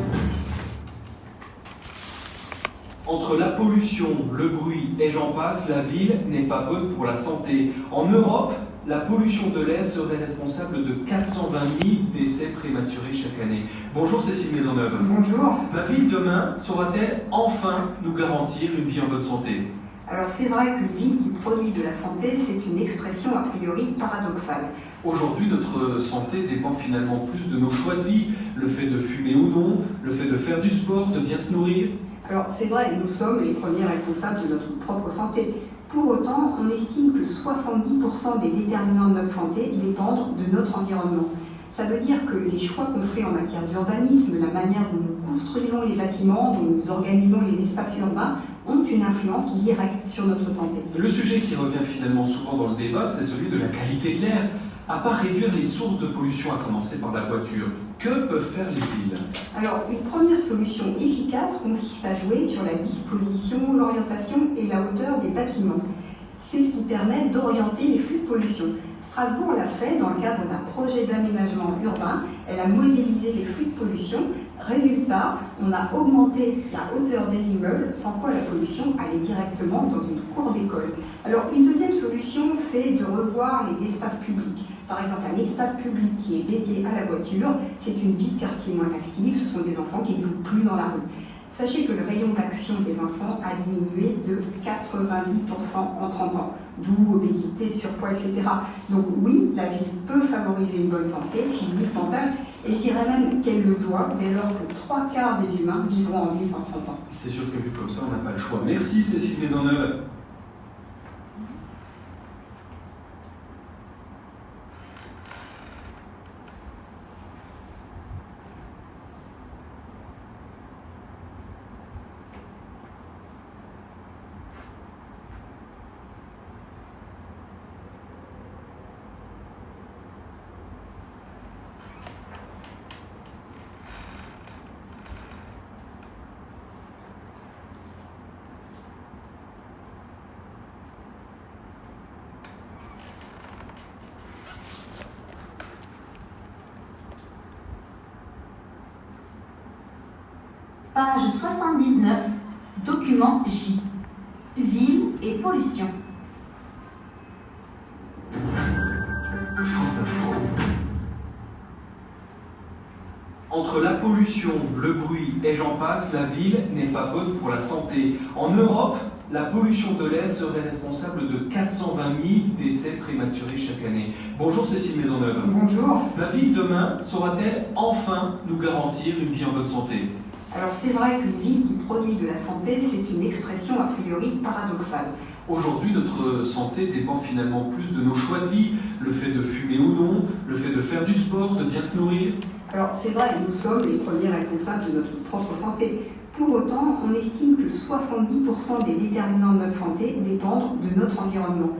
Entre la pollution, le bruit et j'en passe, la ville n'est pas bonne pour la santé. En Europe, la pollution de l'air serait responsable de 420 000 décès prématurés chaque année. Bonjour Cécile Maisonneuve. Bonjour. Ma ville demain saura-t-elle enfin nous garantir une vie en bonne santé? Alors c'est vrai qu'une ville qui produit de la santé, c'est une expression a priori paradoxale. Aujourd'hui, notre santé dépend finalement plus de nos choix de vie, le fait de fumer ou non, le fait de faire du sport, de bien se nourrir. Alors c'est vrai, nous sommes les premiers responsables de notre propre santé. Pour autant, on estime que 70% des déterminants de notre santé dépendent de notre environnement. Ça veut dire que les choix qu'on fait en matière d'urbanisme, la manière dont nous construisons les bâtiments, dont nous organisons les espaces urbains, ont une influence directe sur notre santé. Le sujet qui revient finalement souvent dans le débat, c'est celui de la qualité de l'air. À part réduire les sources de pollution, à commencer par la voiture, que peuvent faire les villes? Alors, une première solution efficace consiste à jouer sur la disposition, l'orientation et la hauteur des bâtiments. C'est ce qui permet d'orienter les flux de pollution. Strasbourg l'a fait dans le cadre d'un projet d'aménagement urbain. Elle a modélisé les flux de pollution. Résultat, on a augmenté la hauteur des immeubles, sans quoi la pollution allait directement dans une cour d'école. Alors, une deuxième solution, c'est de revoir les espaces publics. Par exemple, un espace public qui est dédié à la voiture, c'est une vie de quartier moins active, ce sont des enfants qui ne jouent plus dans la rue. Sachez que le rayon d'action des enfants a diminué de 90% en 30 ans, d'où obésité, surpoids, etc. Donc oui, la ville peut favoriser une bonne santé physique, mentale, et je dirais même qu'elle le doit dès lors que 3/4 des humains vivront en ville dans 30 ans. C'est sûr que vu comme ça, on n'a pas le choix. Merci Cécile Maisonneuve. Page 79, document J. Ville et pollution. France Info. Entre la pollution, le bruit et j'en passe, la ville n'est pas bonne pour la santé. En Europe, la pollution de l'air serait responsable de 420 000 décès prématurés chaque année. Bonjour Cécile Maisonneuve. Bonjour. Ma ville demain saura-t-elle enfin nous garantir une vie en bonne santé? Alors c'est vrai qu'une ville qui produit de la santé, c'est une expression a priori paradoxale. Aujourd'hui, notre santé dépend finalement plus de nos choix de vie, le fait de fumer ou non, le fait de faire du sport, de bien se nourrir. Alors c'est vrai, nous sommes les premiers responsables de notre propre santé. Pour autant, on estime que 70% des déterminants de notre santé dépendent de notre environnement.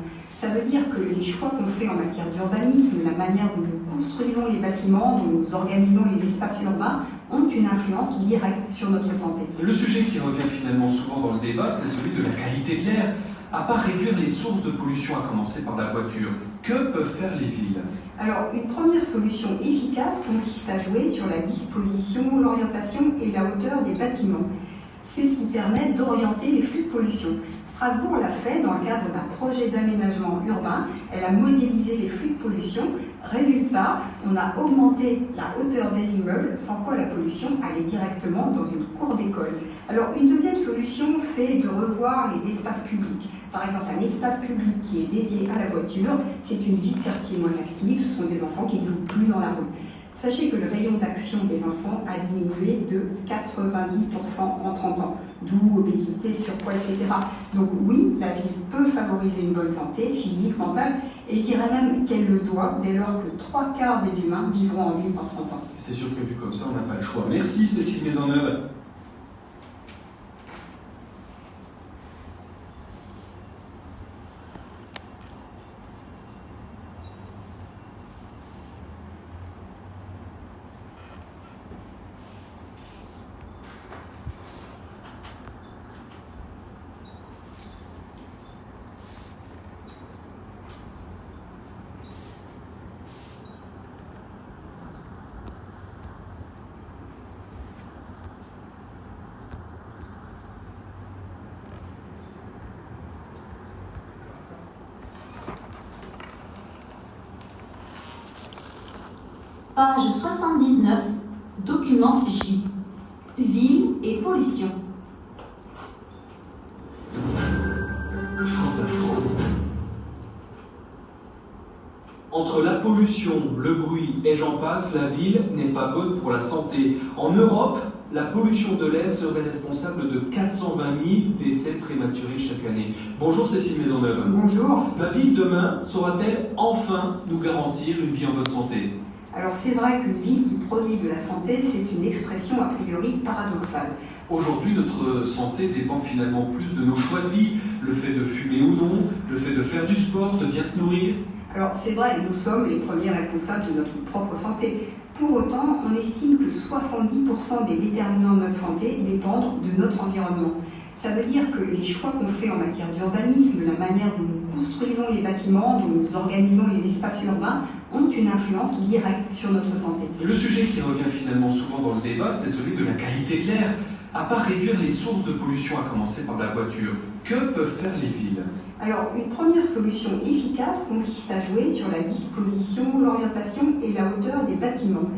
Ça veut dire que les choix qu'on fait en matière d'urbanisme, la manière dont nous construisons les bâtiments, dont nous organisons les espaces urbains, ont une influence directe sur notre santé. Le sujet qui revient finalement souvent dans le débat, c'est celui de la qualité de l'air. À part réduire les sources de pollution, à commencer par la voiture, que peuvent faire les villes? Alors, une première solution efficace consiste à jouer sur la disposition, l'orientation et la hauteur des bâtiments. C'est ce qui permet d'orienter les flux de pollution. Strasbourg l'a fait dans le cadre d'un projet d'aménagement urbain. Elle a modélisé les flux de pollution. Résultat, on a augmenté la hauteur des immeubles, sans quoi la pollution allait directement dans une cour d'école. Alors, une deuxième solution, c'est de revoir les espaces publics. Par exemple, un espace public qui est dédié à la voiture, c'est une vie de quartier moins active, ce sont des enfants qui ne jouent plus dans la rue. Sachez que le rayon d'action des enfants a diminué de 90% en 30 ans, d'où obésité, surpoids, etc. Donc oui, la ville peut favoriser une bonne santé physique, mentale, et je dirais même qu'elle le doit dès lors que 3/4 des humains vivront en ville dans 30 ans. C'est sûr que vu comme ça, on n'a pas le choix. Merci Cécile Maisonneuve. Page 79, document J. Ville et pollution. France Info. Entre la pollution, le bruit et j'en passe, la ville n'est pas bonne pour la santé. En Europe, la pollution de l'air serait responsable de 420 000 décès prématurés chaque année. Bonjour Cécile Maisonneuve. Bonjour. La ville demain saura-t-elle enfin nous garantir une vie en bonne santé? Alors c'est vrai qu'une ville qui produit de la santé, c'est une expression a priori paradoxale. Aujourd'hui, notre santé dépend finalement plus de nos choix de vie, le fait de fumer ou non, le fait de faire du sport, de bien se nourrir. Alors c'est vrai, nous sommes les premiers responsables de notre propre santé. Pour autant, on estime que 70% des déterminants de notre santé dépendent de notre environnement. Ça veut dire que les choix qu'on fait en matière d'urbanisme, la manière dont nous construisons les bâtiments, dont nous organisons les espaces urbains, ont une influence directe sur notre santé. Le sujet qui revient finalement souvent dans le débat, c'est celui de la qualité de l'air. À part réduire les sources de pollution, à commencer par la voiture, que peuvent faire les villes? Alors, une première solution efficace consiste à jouer sur la disposition, l'orientation et la hauteur des bâtiments.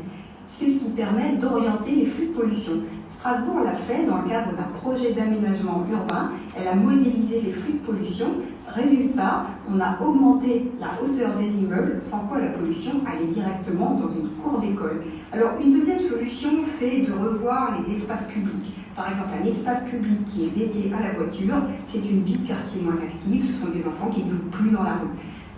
C'est ce qui permet d'orienter les flux de pollution. Strasbourg l'a fait dans le cadre d'un projet d'aménagement urbain. Elle a modélisé les flux de pollution. Résultat, on a augmenté la hauteur des immeubles, sans quoi la pollution allait directement dans une cour d'école. Alors, une deuxième solution, c'est de revoir les espaces publics. Par exemple, un espace public qui est dédié à la voiture, c'est une vie de quartier moins active, ce sont des enfants qui ne jouent plus dans la rue.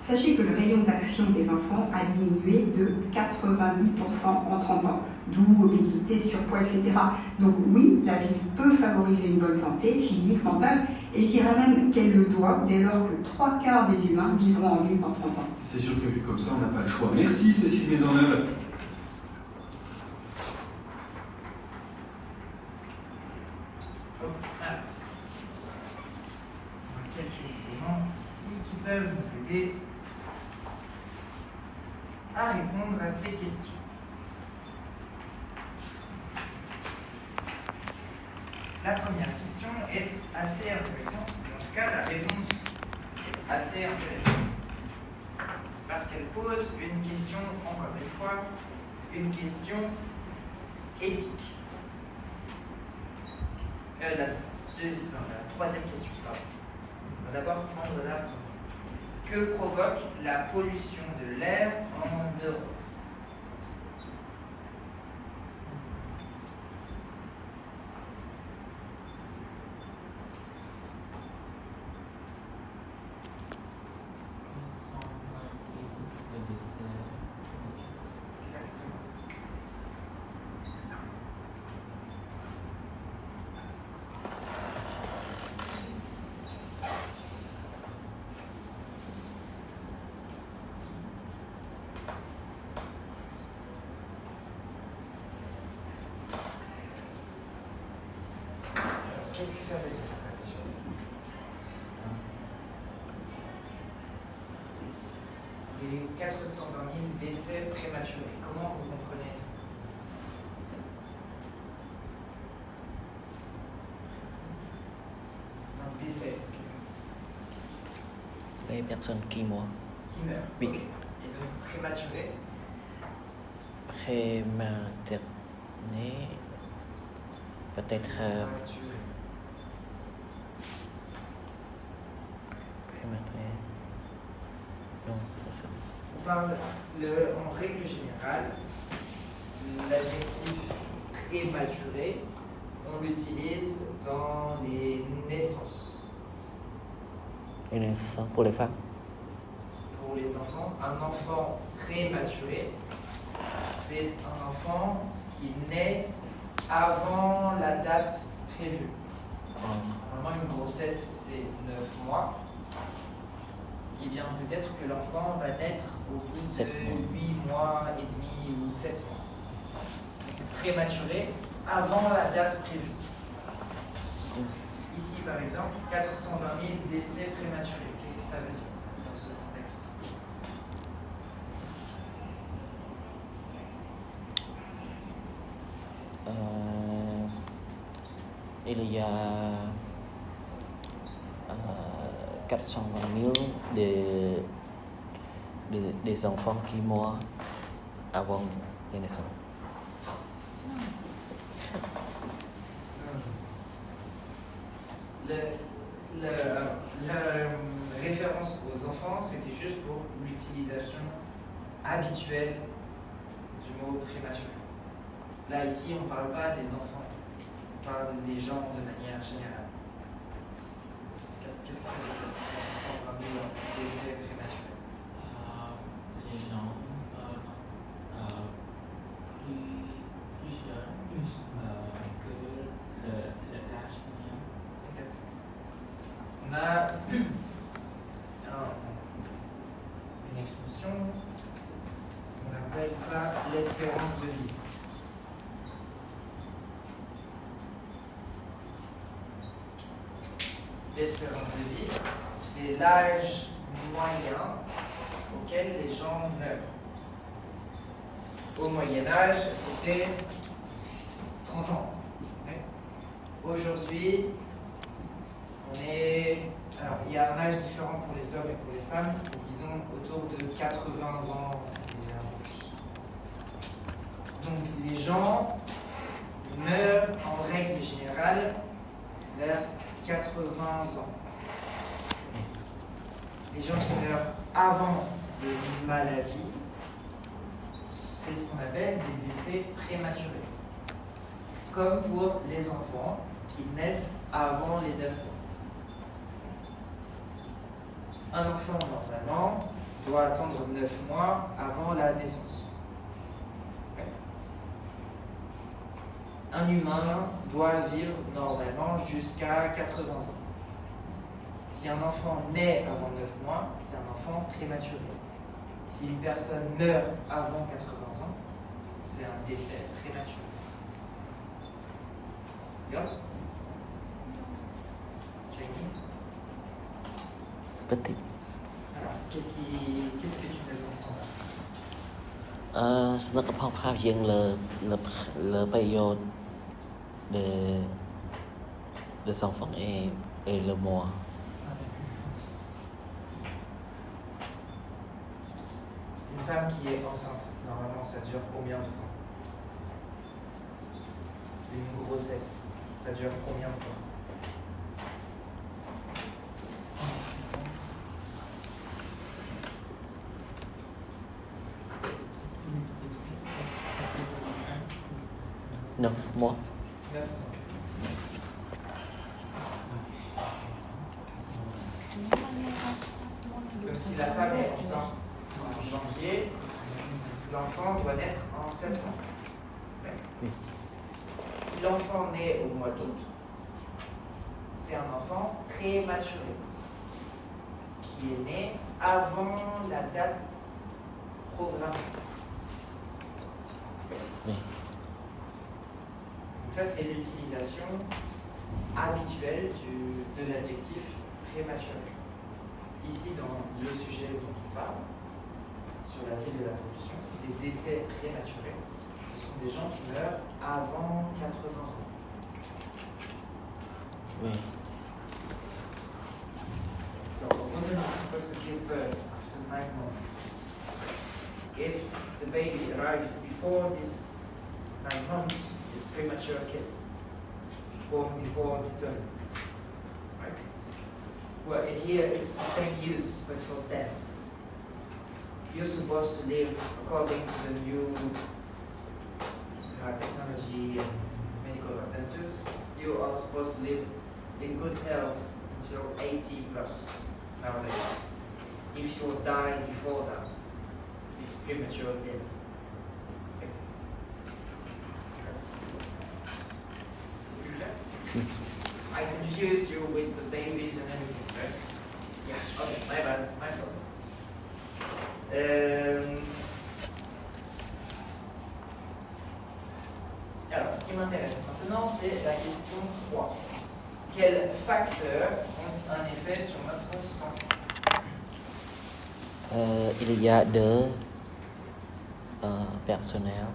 Sachez que le rayon d'action des enfants a diminué de 90% en 30 ans, d'où obésité, surpoids, etc. Donc oui, la ville peut favoriser une bonne santé physique, mentale, et je dirais même qu'elle le doit dès lors que 3/4 des humains vivront en ville dans 30 ans. C'est sûr que vu comme ça, on n'a pas le choix. Merci Cécile Maisonneuve. Quelques éléments ici qui peuvent nous aider à répondre à ces questions. La première question est assez intéressante, en tout cas la réponse est assez intéressante, parce qu'elle pose une question, encore une fois, une question éthique. La troisième question, pardon. On va d'abord prendre la première. Que provoque la pollution de l'air en Europe? Exactement. Qu'est-ce que ça veut dire ça déjà? Les 420 000 décès prématurés. Comment vous comprenez ça? Un décès, qu'est-ce que c'est? Les personnes qui meurent. Qui meurent. Oui. Okay. Et donc prématuré. Prématuré. Peut-être. Prématuré. Non, ça. On parle en règle générale, l'adjectif prématuré, on l'utilise dans les naissances. Les naissances pour les femmes? Pour les enfants, un enfant prématuré, c'est un enfant qui naît avant la date prévue. Normalement, une grossesse, c'est 9 mois. Eh bien, peut-être que l'enfant va naître au bout de 8 mois et demi ou 7 mois. Donc, prématuré avant la date prévue. Ici, par exemple, 420 000 décès prématurés. Qu'est-ce que ça veut dire dans ce contexte? Il y a 420 000 des enfants qui meurent avant les naissances. La référence aux enfants, c'était juste pour l'utilisation habituelle du mot prématuré. Là, ici, on ne parle pas des enfants, on parle des gens de manière générale. Qu'est-ce que ça veut dire? 120 000 décès prématurés. Les gens meurent plus jeunes que l'âge moyen. Exactement. On a une expression, on appelle ça l'espérance de vie. L'espérance de vie, c'est l'âge moyen auquel les gens meurent. Au Moyen-Âge, c'était 30 ans. Aujourd'hui, alors, il y a un âge différent pour les hommes et pour les femmes, disons autour de 80 ans. Donc les gens meurent en règle générale vers 80 ans. Les gens qui meurent avant des maladies, c'est ce qu'on appelle des décès prématurés. Comme pour les enfants qui naissent avant les 9 mois. Un enfant, normalement, doit attendre 9 mois avant la naissance. Un humain doit vivre normalement jusqu'à 80 ans. Si un enfant naît avant 9 mois, c'est un enfant prématuré. Si une personne meurt avant 80 ans, c'est un décès prématuré. D'accord? Chinese? Petit. Alors, qu'est-ce que tu veux comprendre? ស្នឹកកផងផាវយើងលើប្រយោជន៍ des enfants et le mois. Une femme qui est enceinte, normalement ça dure combien de temps? Une grossesse, ça dure combien de temps? Non, moi. 9 mois. Donc si la femme est enceinte en janvier, l'enfant doit naître en septembre. Oui. Si l'enfant naît au mois d'août, c'est un enfant prématuré qui est né avant la date programmée. Oui. Donc ça, c'est l'utilisation habituelle de l'adjectif prématuré. Ici, dans le sujet dont on parle, sur la ville de la pollution, des décès prématurés, ce sont des gens qui meurent avant 80 ans. Oui. So a woman is supposed to give birth after 9 months. If the baby arrives before this 9 months, it's premature kid, born before the term. Right? Well, here it's the same use, but for death. You're supposed to live according to the new technology and medical advances. You are supposed to live in good health until 80 plus nowadays. If you die before that, it's premature death. I confused you with the babies and everything, right? Yeah, okay, my bad, my fault. Alors, ce qui m'intéresse maintenant, c'est la question 3. Quels facteurs ont un effet sur notre santé? Il y a deux personnels.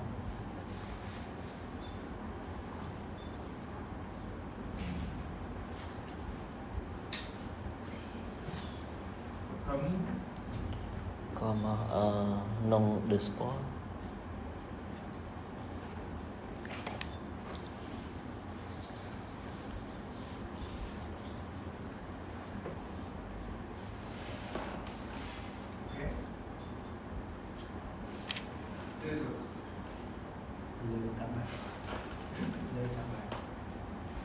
Comme nom de sport. Le tabac. Le tabac.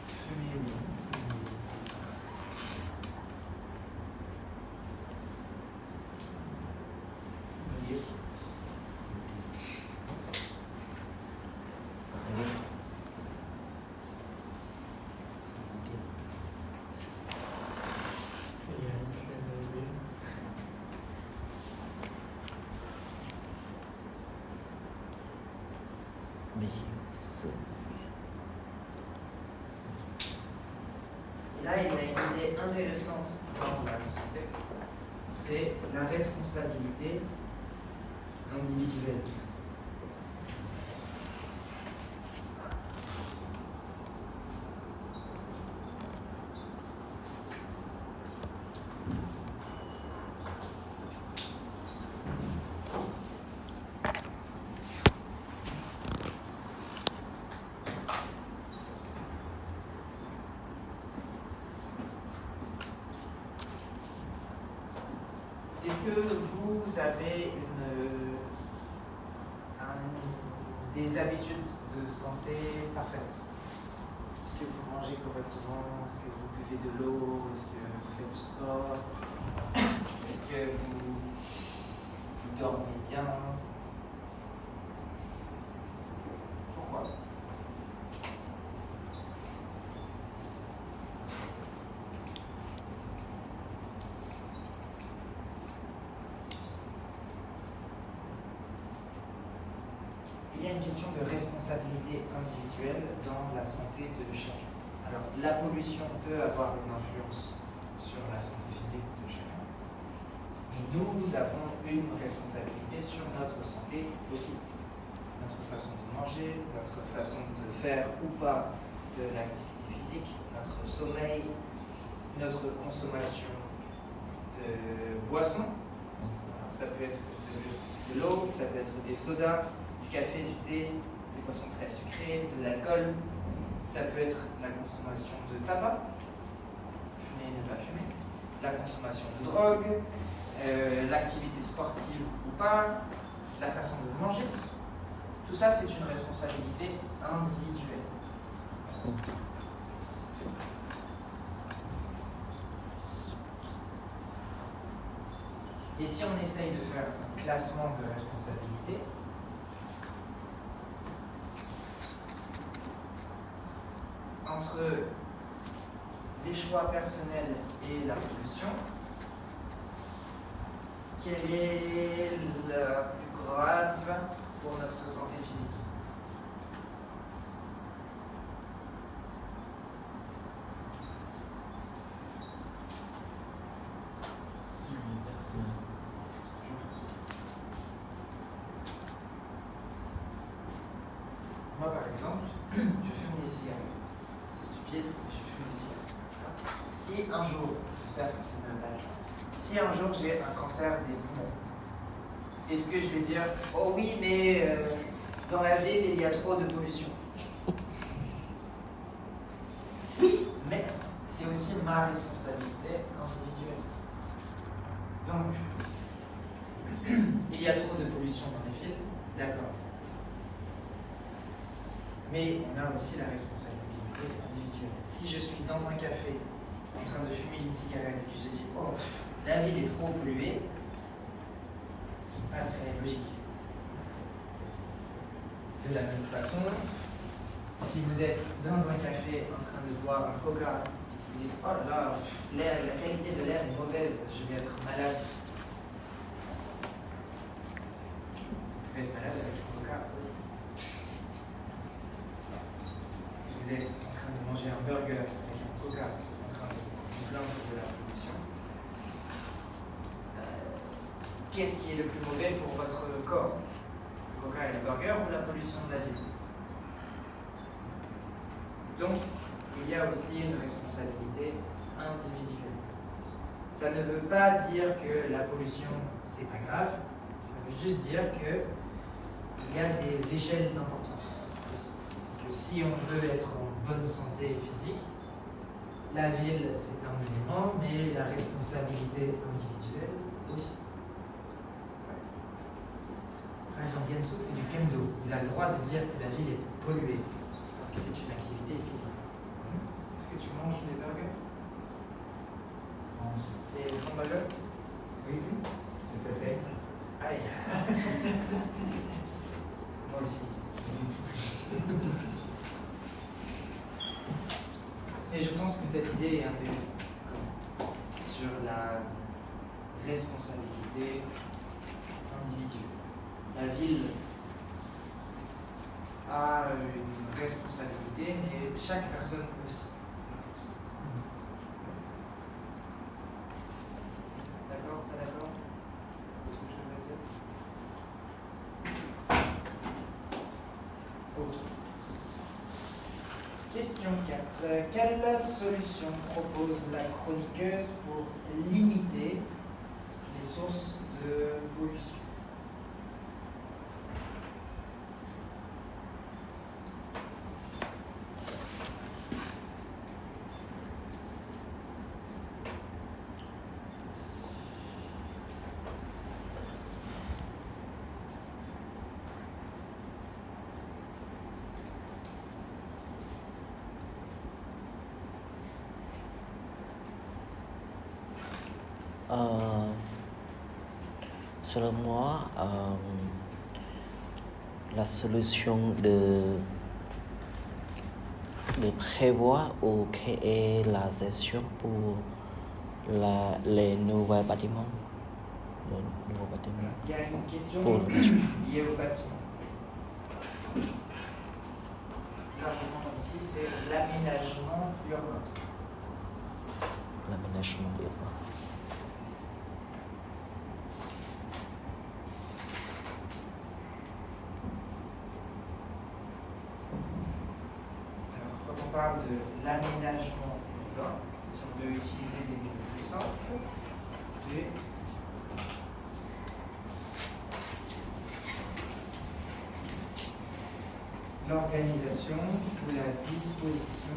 Fumer, oui. Lire. Et là, il y a une idée intéressante dans la santé, c'est la responsabilité individuelle. Est-ce que vous avez des habitudes de santé parfaites? Est-ce que vous mangez correctement? Est-ce que vous buvez de l'eau? Est-ce que vous faites du sport? Est-ce que vous dormez bien? Pourquoi? Il y a une question de responsabilité individuelle dans la santé de chacun. Alors, la pollution peut avoir une influence sur la santé physique de chacun, mais nous avons une responsabilité sur notre santé aussi. Notre façon de manger, notre façon de faire ou pas de l'activité physique, notre sommeil, notre consommation de boissons. Alors, ça peut être de l'eau, ça peut être des sodas, du café, du thé, des boissons très sucrées, de l'alcool. Ça peut être la consommation de tabac, fumer, ne pas fumer, la consommation de drogue, l'activité sportive ou pas, la façon de manger. Tout ça, c'est une responsabilité individuelle. Et si on essaye de faire un classement de responsabilité, entre les choix personnels et la pollution, quelle est la plus grave pour notre santé physique? Moi, par exemple, je fume des cigarettes. C'est stupide, mais je fume des cigarettes. Si un jour, j'espère que c'est même pas le cas, si un jour j'ai un cancer des poumons, est-ce que je vais dire « Oh oui, mais dans la ville, il y a trop de pollution ». Oui, mais c'est aussi ma responsabilité individuelle. Donc, il y a trop de pollution dans les villes, d'accord. Mais on a aussi la responsabilité individuelle. Si je suis dans un café en train de fumer une cigarette et que je dis « Oh, la ville est trop polluée », c'est pas très logique. De la même façon, si vous êtes dans un café en train de boire un coca et que vous dites « Oh là là, la qualité de l'air est mauvaise, je vais être malade », vous pouvez être malade avec le coca aussi. Si vous êtes en train de manger un burger avec un coca en train de vous plaindre de la pollution, qu'est-ce qui est le plus mauvais pour votre corps? Le coca et le burger ou la pollution de la ville? Donc, il y a aussi une responsabilité individuelle. Ça ne veut pas dire que la pollution, c'est pas grave, ça veut juste dire qu'il y a des échelles d'importance aussi. Que si on veut être en bonne santé physique, la ville, c'est un élément, mais la responsabilité individuelle aussi. exemple, Yenso fait du kendo. Il a le droit de dire que la ville est polluée, parce que c'est une activité physique. Est-ce que tu manges des burgers? Des hamburgers? Oui, oui. Je préfère. Aïe. Moi aussi. Et je pense que cette idée est intéressante sur la responsabilité individuelle. La ville a une responsabilité, mais chaque personne aussi. D'accord? Pas d'accord? Autre chose à dire? Ok. Question 4. Quelle solution propose la chroniqueuse pour limiter les sources de pollution? Selon moi, la solution de prévoir ou créer la gestion pour les nouveaux bâtiments. Il y a une question pour liée au bâtiment. L'argument ici, c'est l'aménagement urbain. L'aménagement urbain. Quand on parle de l'aménagement urbain, si on veut utiliser des mots plus simples, c'est l'organisation ou la disposition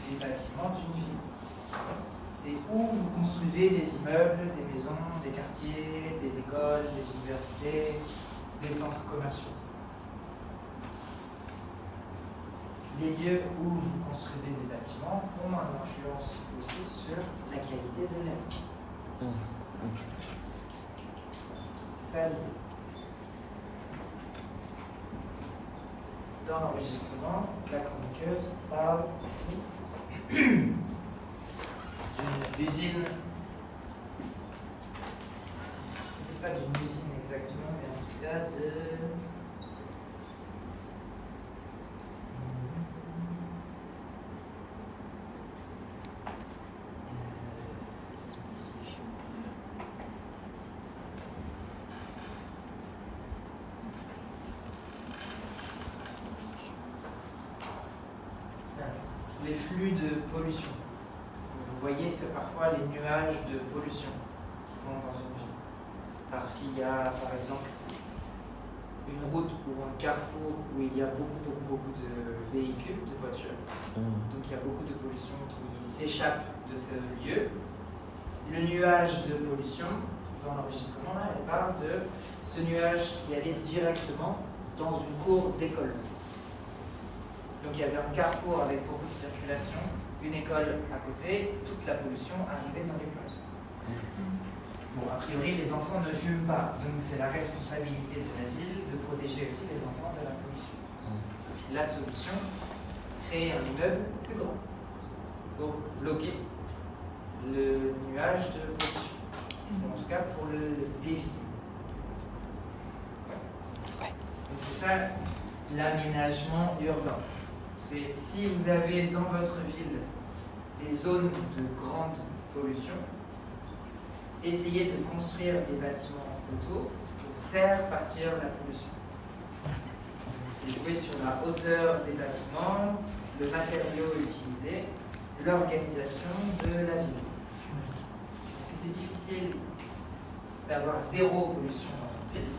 des bâtiments d'une ville. C'est où vous construisez des immeubles, des maisons, des quartiers, des écoles, des universités, des centres commerciaux. Les lieux où vous construisez des bâtiments ont une influence aussi sur la qualité de l'air. C'est ça l'idée. Dans l'enregistrement, la chroniqueuse parle aussi d'une usine, peut-être pas d'une usine exactement, mais en tout cas de... les flux de pollution. Vous voyez, c'est parfois les nuages de pollution qui vont dans une ville. Parce qu'il y a, par exemple, une route ou un carrefour où il y a beaucoup de véhicules, de voitures. Donc il y a beaucoup de pollution qui s'échappe de ce lieu. Le nuage de pollution, dans l'enregistrement, là, elle parle de ce nuage qui allait directement dans une cour d'école. Donc il y avait un carrefour avec beaucoup de circulation, une école à côté, toute la pollution arrivait dans l'école. Bon, a priori, les enfants ne fument pas, donc c'est la responsabilité de la ville de protéger aussi les enfants de la pollution. La solution, créer un immeuble plus grand pour bloquer le nuage de pollution. En tout cas, pour le dévier. Donc c'est ça l'aménagement urbain. C'est si vous avez dans votre ville des zones de grande pollution, essayez de construire des bâtiments autour pour faire partir la pollution. C'est jouer sur la hauteur des bâtiments, le matériau utilisé, l'organisation de la ville. Est-ce que c'est difficile? d'avoir zéro pollution dans notre ville,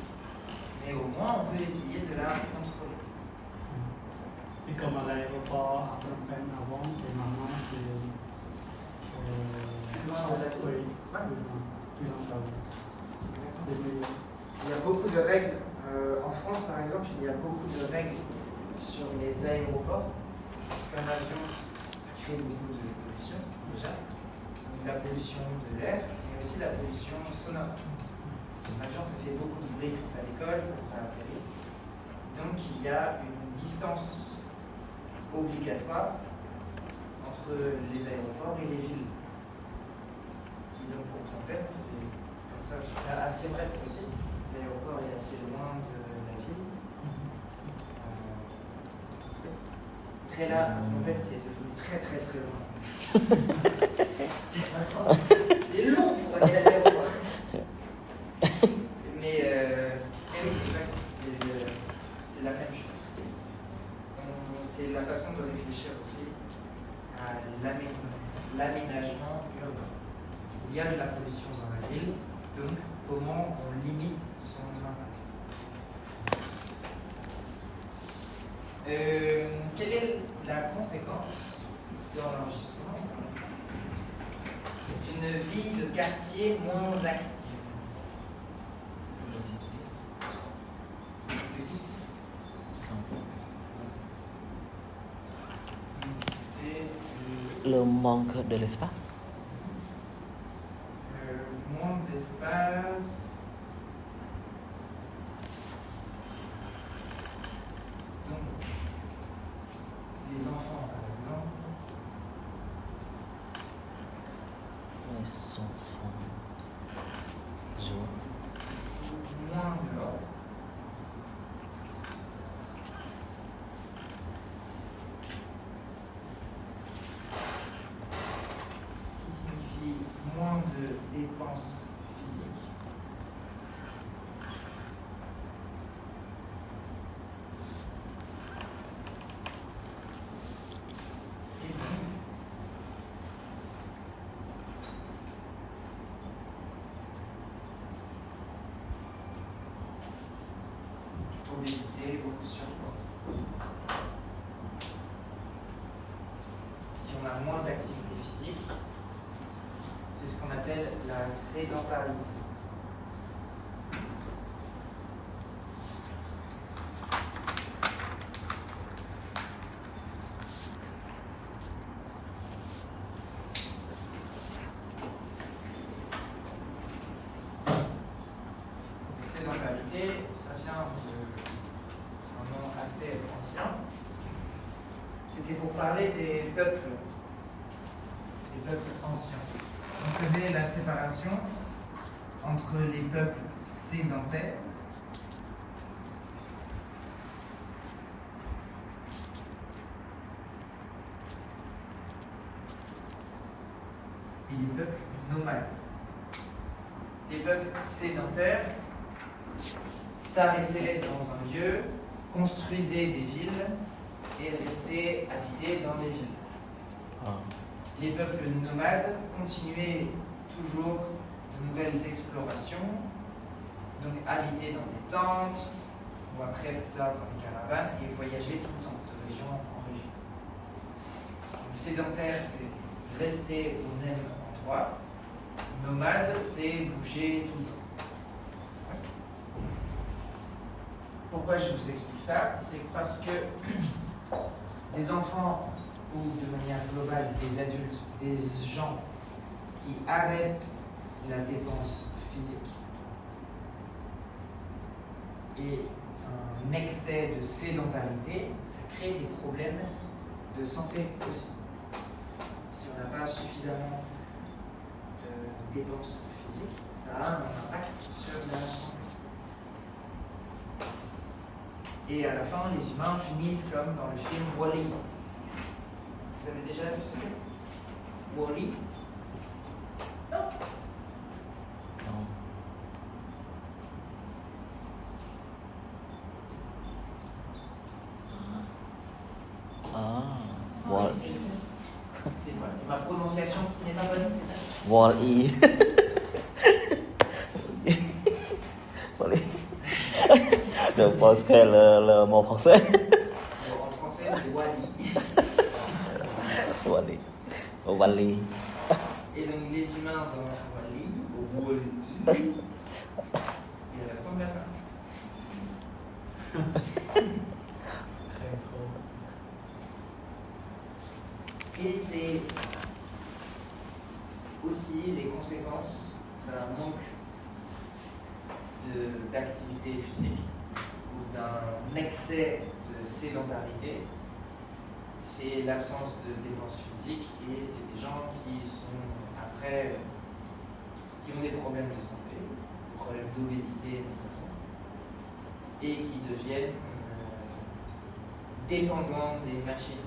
mais au moins on peut essayer de la contrôler. C'est comme à l'aéroport à Phnom Penh avant, et maintenant c'est Plus loin de la ville. Oui, plus loin de la ville. C'est meilleur. Il y a beaucoup de règles. En France, par exemple, il y a beaucoup de règles sur les aéroports. Parce qu'un avion, ça crée beaucoup de pollution, déjà. Donc, la pollution de l'air, mais aussi la pollution sonore. Un avion, ça fait beaucoup de bruit quand ça décolle, quand ça atterrit. Donc, il y a une distance obligatoire entre les aéroports et les villes. Et donc, pour Phnom Penh, c'est comme ça, c'est assez vrai aussi. L'aéroport est assez loin de la ville. Après là, Phnom Penh, c'est devenu très très très loin. C'est long pour aller à l'aéroport. Mais oui, exactement, c'est la même chose. C'est la façon de réfléchir aussi à l'aménagement urbain. Il y a de la pollution dans la ville, donc comment on limite son impact. Quelle est la conséquence de l'enregistrement d'une vie de quartier moins active? Le manque de l'espace. Moins d'espace. Donc, les enfants, par exemple. Les enfants jouent moins dehors. Ce qui signifie moins de dépenses physiques. Et donc, obésité, beaucoup de surpoids. Si on a moins d'activité physique, c'est ce qu'on appelle la sédentarité. La sédentarité, ça vient de... c'est un nom assez ancien. C'était pour parler des peuples anciens. On faisait la séparation entre les peuples sédentaires et les peuples nomades. Les peuples sédentaires s'arrêtaient dans un lieu, construisaient des villes et restaient habités dans les villes. Les peuples nomades continuaient toujours de nouvelles explorations, donc habiter dans des tentes, ou après plus tard dans des caravanes, et voyager tout le temps, de région en région. Donc, sédentaire, c'est rester au même endroit. Nomade, c'est bouger tout le temps. Pourquoi je vous explique ça? C'est parce que des enfants ou de manière globale des adultes, des gens qui arrêtent la dépense physique et un excès de sédentarité, ça crée des problèmes de santé aussi. Si on n'a pas suffisamment de dépenses physiques, ça a un impact sur la santé. Et à la fin, les humains finissent comme dans le film Wall-E. Vous avez déjà vu ce film? Wall-E? Non? Non. Wall. C'est quoi? C'est ma prononciation qui n'est pas bonne, c'est ça? Wall-E. Je pense que le mot français. En français, c'est Wali. Wali. Wali. Et donc les humains dans Wali, au Wall-E, ils ressemblent à ça. Et c'est aussi les conséquences d'un manque d'activité physique ou d'un excès de sédentarité. C'est l'absence de dépenses physiques et c'est des gens qui sont après, qui ont des problèmes de santé, des problèmes d'obésité notamment, et qui deviennent dépendants des machines.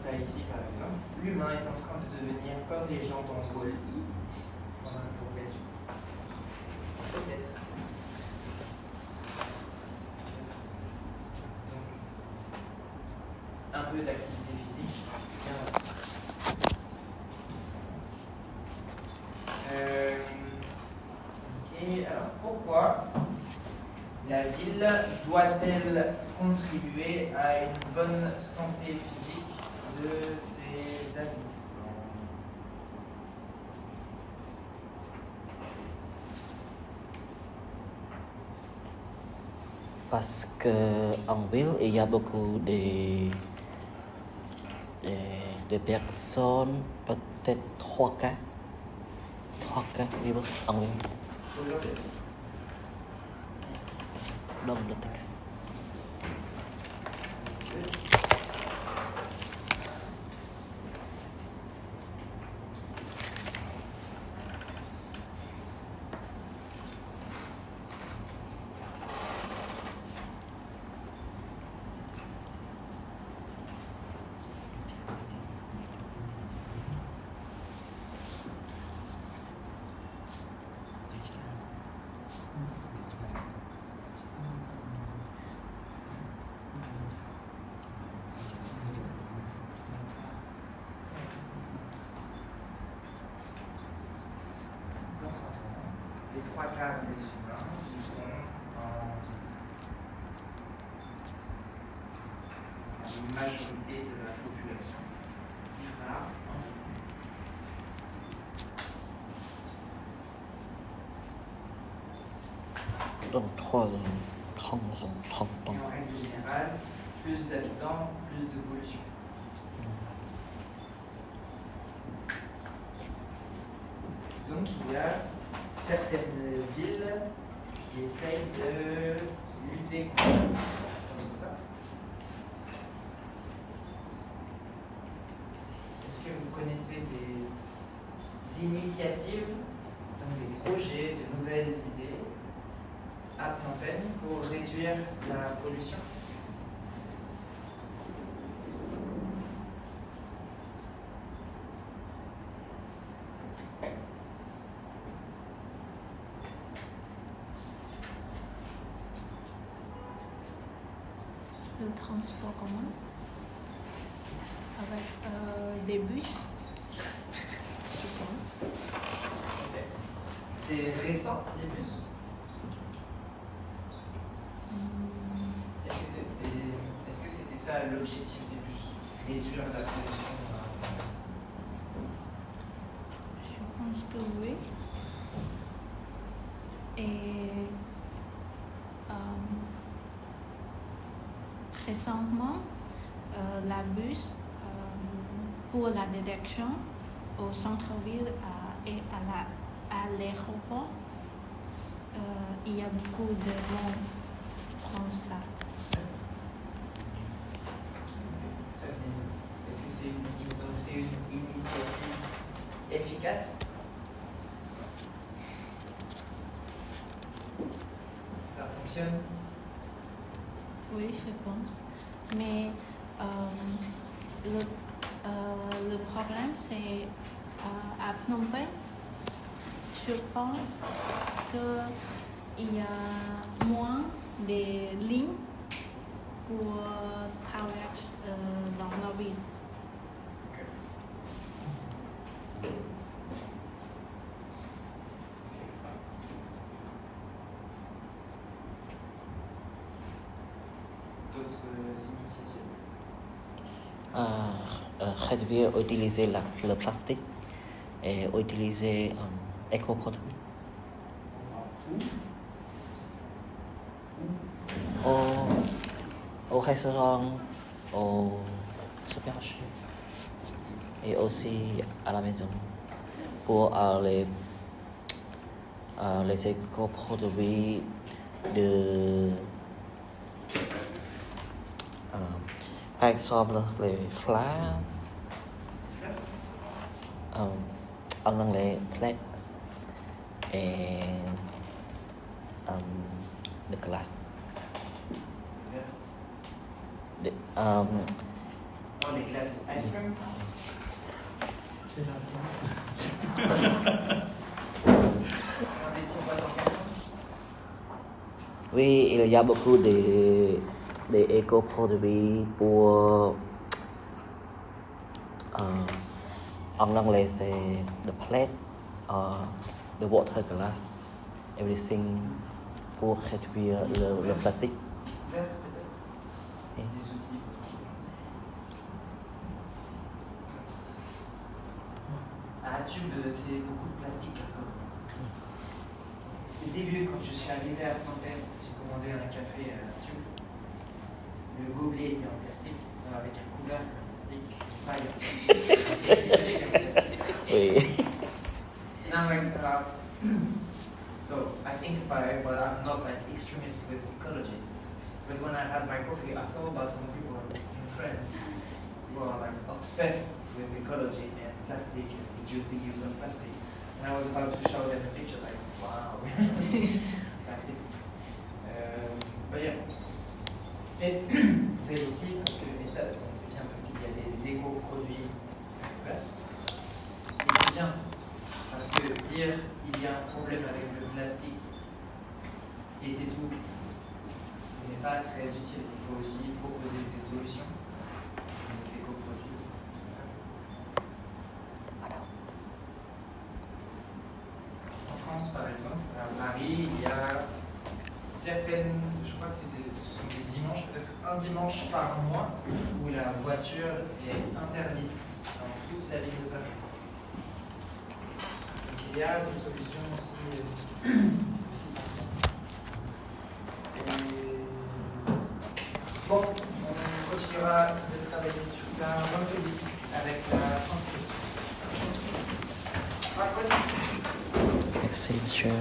Là, ici, par exemple, l'humain est en train de devenir comme les gens dans Wall-E, en interrogation. Peut-être. Donc, un peu d'activité physique, bien aussi. Ok, alors pourquoi la ville doit-elle contribuer à une bonne santé physique de ses habitants? Parce qu'en ville, il y a beaucoup de personnes, peut-être 3 cas vivant en ville. Dans le texte. Les 3 quarts des humains vivront une majorité de la population vivra Dans 30 ans. Et en règle générale, plus d'habitants, plus de pollution. Donc il y a certaines villes qui essayent de lutter contre ça. Est-ce que vous connaissez des initiatives, donc des projets, de nouvelles idées à Phnom Penh pour réduire la pollution? Le transport commun avec des bus, je pense. Okay. C'est récent, les bus? Est-ce que c'était ça l'objectif des bus? Réduire la pollution? Je pense que oui. Et récemment, la bus pour la détection au centre-ville et à l'aéroport, il y a beaucoup de gens qui font ça. Est-ce que c'est une initiative efficace? Ça fonctionne? Oui, je pense. Mais le problème, c'est à Phnom Penh, je pense qu'il y a moins de lignes pour traverser dans la ville. D'autres initiatives? Réduire, utiliser le plastique et utiliser éco-produits. Au restaurant, au supermarché et aussi à la maison pour les éco-produits de par exemple les fleurs en anglais plate et the glass. Oh, les glaces ice cream? C'est la Oui, il y a beaucoup d'éco-produits pour en anglais c'est the plate, the water glass, everything pour réduire le plastique. Des outils pour ça. Un tube, c'est beaucoup de plastique. Au début, quand je suis arrivé à Phnom Penh, j'ai commandé un café tube. Le gobelet était en plastique, avec un couvercle en plastique. Oui. Now, so I think well, I'm not like extremist with ecology. But when I had my coffee, I thought about some people in France who are like obsessed with ecology and plastic and reduce the use of plastic. And I was about to show them a picture like, wow, plastic. But yeah. Et c'est aussi parce que, et ça, donc c'est bien parce qu'il y a des éco-produits en place. Et c'est bien parce que dire il y a un problème avec le plastique et c'est tout, ce n'est pas très utile. Il faut aussi proposer des solutions, des éco-produits. En France, par exemple, à Paris, il y a certaines, je crois que ce sont des dimanches, peut-être un dimanche par mois, où la voiture est interdite dans toute la ville de Paris. Donc il y a des solutions aussi. Bon, on continuera de travailler sur ça vendredi avec la transcription. Merci, monsieur.